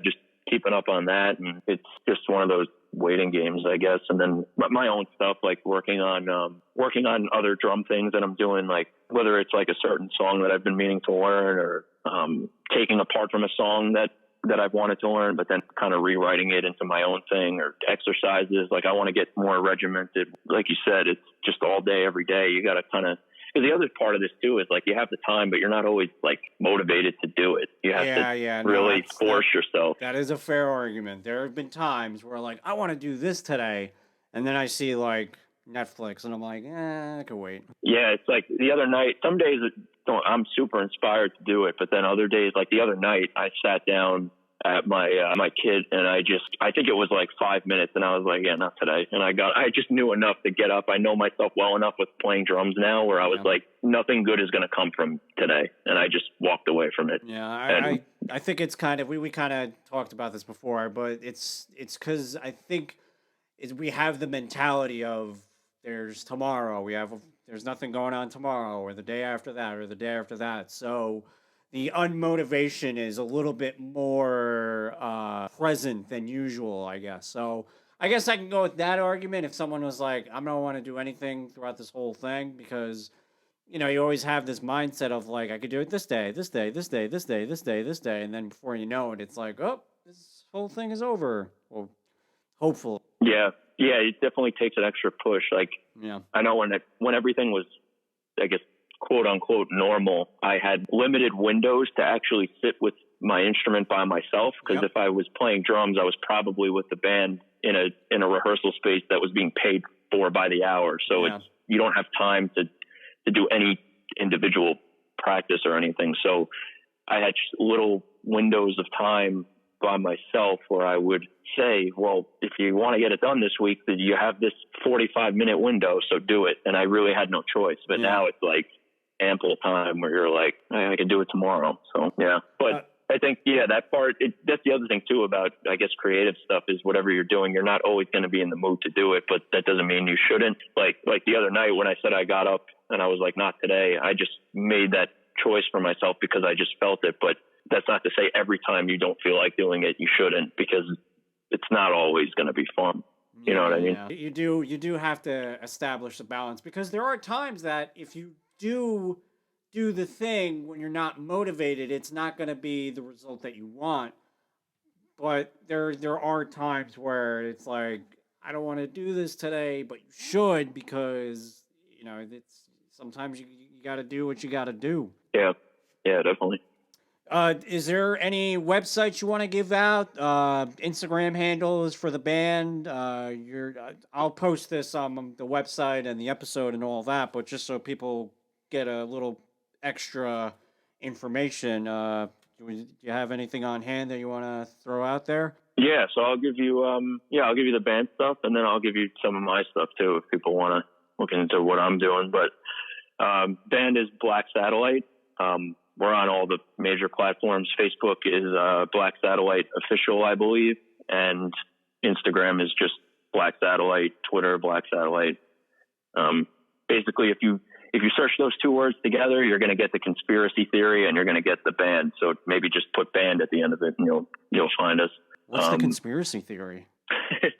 just keeping up on that. And it's just one of those waiting games, I guess. And then my own stuff, like working on other drum things that I'm doing, like whether it's like a certain song that I've been meaning to learn or, taking apart from a song that I've wanted to learn, but then kind of rewriting it into my own thing, or exercises. Like I want to get more regimented. Like you said, it's just all day, every day. You got to kind of, because the other part of this too is like you have the time, but you're not always like motivated to do it. You have to really force yourself. That is a fair argument. There have been times where like, I want to do this today. And then I see like Netflix and I'm like, I can wait. Yeah. It's like the other night, some days I'm super inspired to do it, but then other days, like the other night, I sat down at my kid and I think it was like 5 minutes and I was like, yeah, not today. And I just knew enough to get up. I know myself well enough with playing drums now where I was like, nothing good is going to come from today. And I just walked away from it. Yeah. I think it's kind of, we kind of talked about this before, but it's cause I think we have the mentality of there's tomorrow. There's nothing going on tomorrow or the day after that or the day after that. So the unmotivation is a little bit more present than usual, I guess. So I guess I can go with that argument if someone was like, I don't want to do anything throughout this whole thing because, you always have this mindset of like, I could do it this day, this day, this day, this day, this day, this day. And then before you know it, it's like, oh, this whole thing is over. Well, hopefully. Yeah. Yeah, it definitely takes an extra push. Like, I know when everything was, I guess, quote unquote, normal, I had limited windows to actually sit with my instrument by myself. Because if I was playing drums, I was probably with the band in a rehearsal space that was being paid for by the hour. So you don't have time to do any individual practice or anything. So I had little windows of time by myself where I would say, well, if you want to get it done this week, then you have this 45-minute window, so do it. And I really had no choice. But now it's like ample time where you're like, I can do it tomorrow. So, yeah. But I think, that part, that's the other thing, too, about, I guess, creative stuff is whatever you're doing, you're not always going to be in the mood to do it, but that doesn't mean you shouldn't. Like the other night when I said I got up and I was like, not today, I just made that choice for myself because I just felt it. But that's not to say every time you don't feel like doing it, you shouldn't, because it's not always going to be fun. You know what I mean? You do have to establish a balance, because there are times that if you do the thing when you're not motivated, it's not going to be the result that you want. But there are times where it's like, I don't want to do this today, but you should, because it's sometimes you got to do what you got to do. Yeah, definitely. Is there any websites you want to give out? Instagram handles for the band? I'll post this on the website and the episode and all that, but just so people get a little extra information, do you have anything on hand that you want to throw out there? Yeah, so I'll give you the band stuff, and then I'll give you some of my stuff too if people want to look into what I'm doing. But band is Black Satellite. We're on all the major platforms. Facebook is Black Satellite Official, I believe, and Instagram is just Black Satellite. Twitter, Black Satellite. Basically, if you search those two words together, you're going to get the conspiracy theory and you're going to get the band. So maybe just put band at the end of it, and you'll find us. What's the conspiracy theory?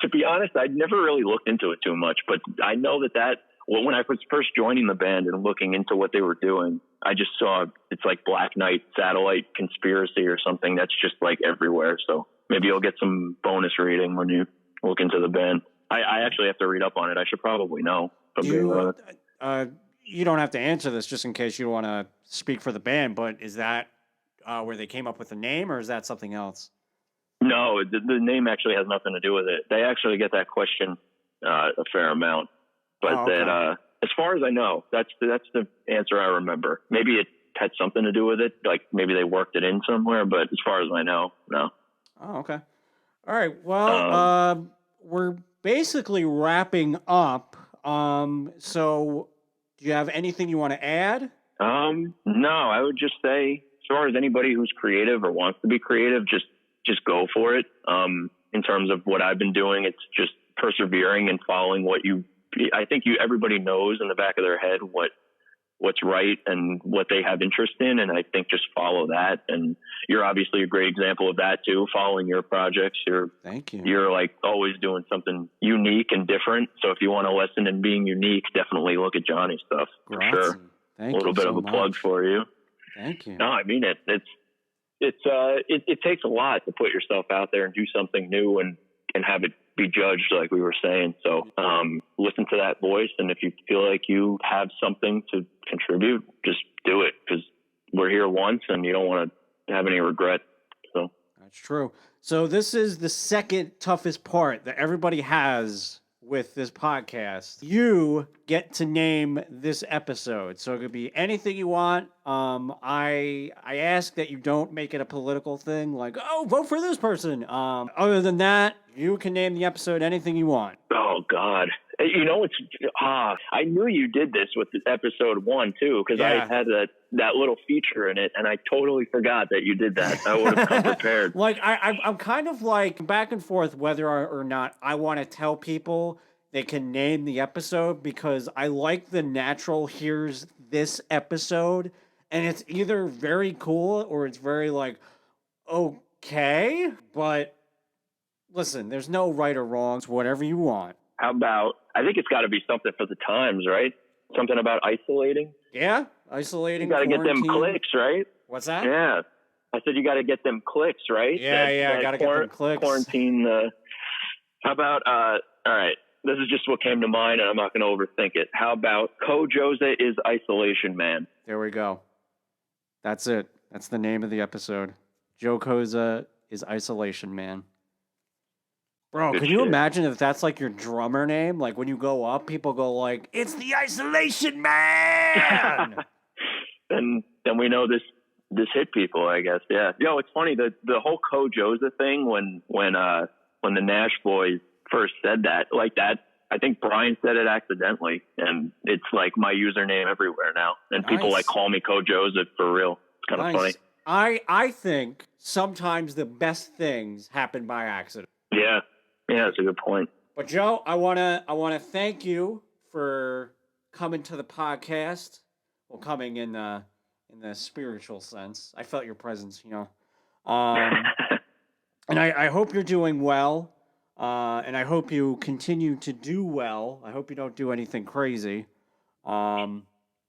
To be honest, I'd never really looked into it too much, but I know that when I was first joining the band and looking into what they were doing, I just saw it's like Black Knight Satellite Conspiracy or something that's just like everywhere. So maybe you'll get some bonus reading when you look into the band. I actually have to read up on it. I should probably know. You don't have to answer this just in case you don't want to speak for the band, but is that where they came up with the name, or is that something else? No, the name actually has nothing to do with it. They actually get that question a fair amount. But as far as I know, that's the answer I remember. Maybe it had something to do with it. Like maybe they worked it in somewhere, but as far as I know, no. Oh, okay. All right. Well, we're basically wrapping up. So do you have anything you want to add? No, I would just say, as far as anybody who's creative or wants to be creative, just go for it. In terms of what I've been doing, it's just persevering and following I think everybody knows in the back of their head what's right and what they have interest in. And I think just follow that. And you're obviously a great example of that too, following your projects. Thank you. You're like always doing something unique and different. So if you want a lesson in being unique, definitely look at Johnny's stuff. For sure. Thank a little bit of a plug for you. Thank you. No, I mean it. It takes a lot to put yourself out there and do something new and have it be judged, like we were saying. So listen to that voice, and if you feel like you have something to contribute, just do it, because we're here once and you don't want to have any regret. So that's true. So this is the second toughest part that everybody has with this podcast. You get to name this episode, so it could be anything you want. I ask that you don't make it a political thing, like, oh, vote for this person. Other than that, you can name the episode anything you want. Oh God, I knew you did this with episode 1 too, because I had that little feature in it, and I totally forgot that you did that. I would have come prepared. Like I'm kind of like back and forth whether or not I want to tell people they can name the episode, because I like the natural here's this episode, and it's either very cool or it's very like, okay, but listen, there's no right or wrong. It's whatever you want. How about, I think it's got to be something for the times, right? Something about isolating. Yeah, isolating. You got to get them clicks, right? What's that? Yeah. I said you got to get them clicks, right? Yeah, got to get them clicks. Quarantine. How about, all right, this is just what came to mind, and I'm not going to overthink it. How about Joza is Isolation Man? There we go. That's it. That's the name of the episode. Joe Koza is Isolation Man. Bro, Good can you shit. imagine if that's like your drummer name? Like when you go up, people go like, "It's the Isolation Man." then we know this hit people, I guess. Yeah. It's funny the whole Joza thing when the Nash boys first said that, like that. I think Brian said it accidentally, and it's like my username everywhere now. And people like call me Joza for real. It's kind of funny. I think sometimes the best things happen by accident. Yeah, that's a good point. But Joe, I wanna thank you for coming to the podcast. Well, coming in the spiritual sense. I felt your presence, and I hope you're doing well. And I hope you continue to do well. I hope you don't do anything crazy. And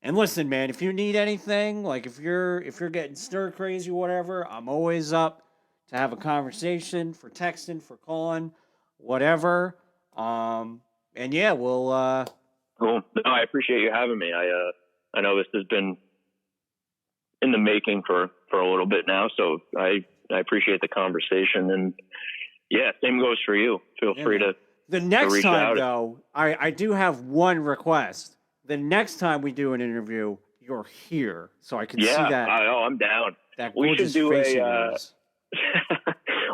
listen, man, if you need anything, like if you're getting stir crazy or whatever, I'm always up to have a conversation, for texting, for calling, whatever. And yeah, we'll Cool. No, I appreciate you having me. I know this has been in the making for a little bit now, so I appreciate the conversation, and yeah, same goes for you. Feel free to the next reach time out. Though, I do have one request. The next time we do an interview, you're here, so I can see that. I'm down. That gorgeous face of yours.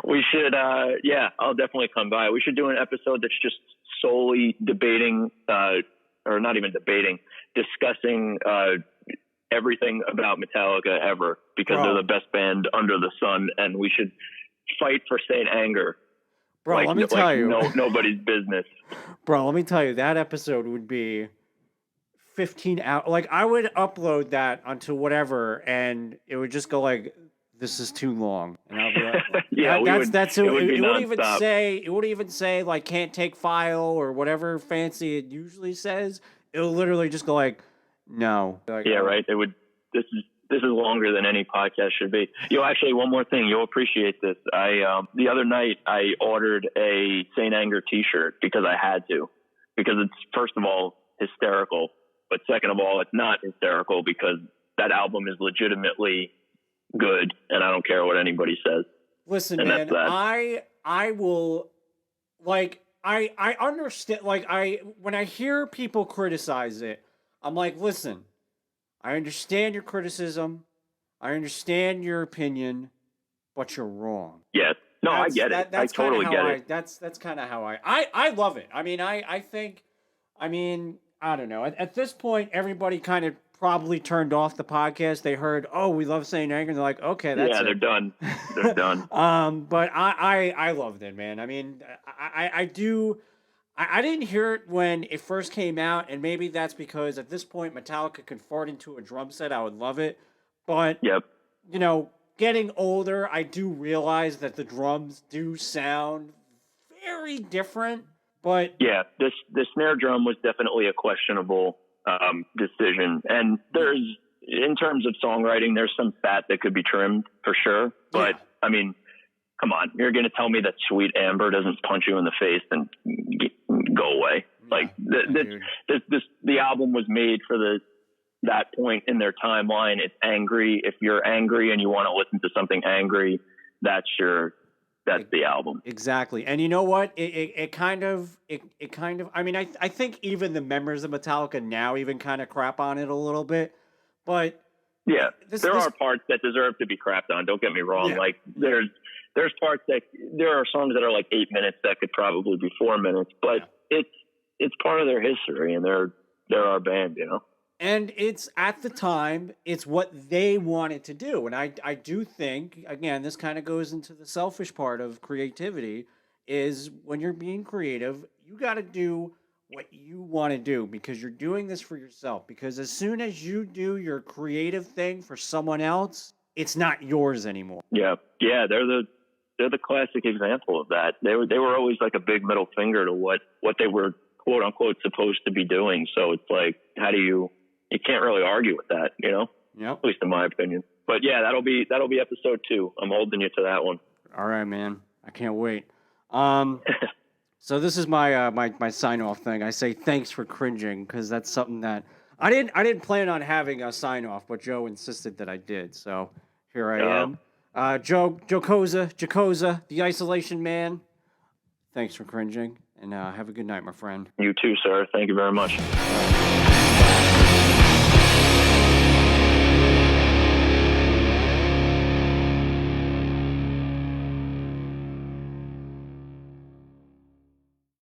We should, I'll definitely come by. We should do an episode that's just solely debating, or not even debating, discussing everything about Metallica ever, because they're the best band under the sun, and we should fight for Saint Anger. Bro, let me tell you. Nobody's business. Bro, let me tell you, that episode would be 15 hours. Like, I would upload that onto whatever, and it would just go like, "This is too long," and I'll be like, it wouldn't even say like "can't take file" or whatever fancy it usually says. It'll literally just go like, "No." Like, right. It would. This is longer than any podcast should be. Actually, one more thing. You'll appreciate this. The other night I ordered a Saint Anger t-shirt because I had to, because it's, first of all, hysterical, but second of all, it's not hysterical because that album is legitimately good, and I don't care what anybody says. Listen, man, I will, like, I understand, like, when I hear people criticize it, I'm like, listen, I understand your criticism, I understand your opinion, but you're wrong. Yes. No, I get it. I totally get it. That's kind of how I love it. I mean, I think, I don't know. At this point, everybody kind of probably turned off the podcast. They heard, "Oh, we love Saint Anger," and they're like, "Okay, that's they're done. They're done." But I loved it, man. I mean, I do. I didn't hear it when it first came out, and maybe that's because at this point Metallica could fart into a drum set. I would love it, but getting older, I do realize that the drums do sound very different. But yeah, the snare drum was definitely a questionable decision, and there's, in terms of songwriting, there's some fat that could be trimmed for sure. But I mean, come on, you're going to tell me that Sweet Amber doesn't punch you in the face and go away? Like the album was made for that point in their timeline. It's angry. If you're angry and you want to listen to something angry, that's the album. Exactly. And you know what? It kind of, I mean, I think even the members of Metallica now even kind of crap on it a little bit, but yeah, there are parts that deserve to be crapped on. Don't get me wrong. Yeah. Like there's parts that, there are songs that are like 8 minutes that could probably be 4 minutes, but it's part of their history, and they're our band, And it's, at the time, it's what they wanted to do. And I do think, again, this kind of goes into the selfish part of creativity, is when you're being creative, you got to do what you want to do, because you're doing this for yourself. Because as soon as you do your creative thing for someone else, it's not yours anymore. Yeah. Yeah. They're the classic example of that. They were always like a big middle finger to what they were, quote unquote, supposed to be doing. So it's like, you can't really argue with that, Yep. At least in my opinion. But yeah, that'll be episode 2. I'm holding you to that one. All right, man. I can't wait. So this is my my sign off thing. I say thanks for cringing, because that's something that I didn't plan on having a sign off, but Joe insisted that I did. So here I am. Joe Koza, the isolation man. Thanks for cringing, and have a good night, my friend. You too, sir. Thank you very much.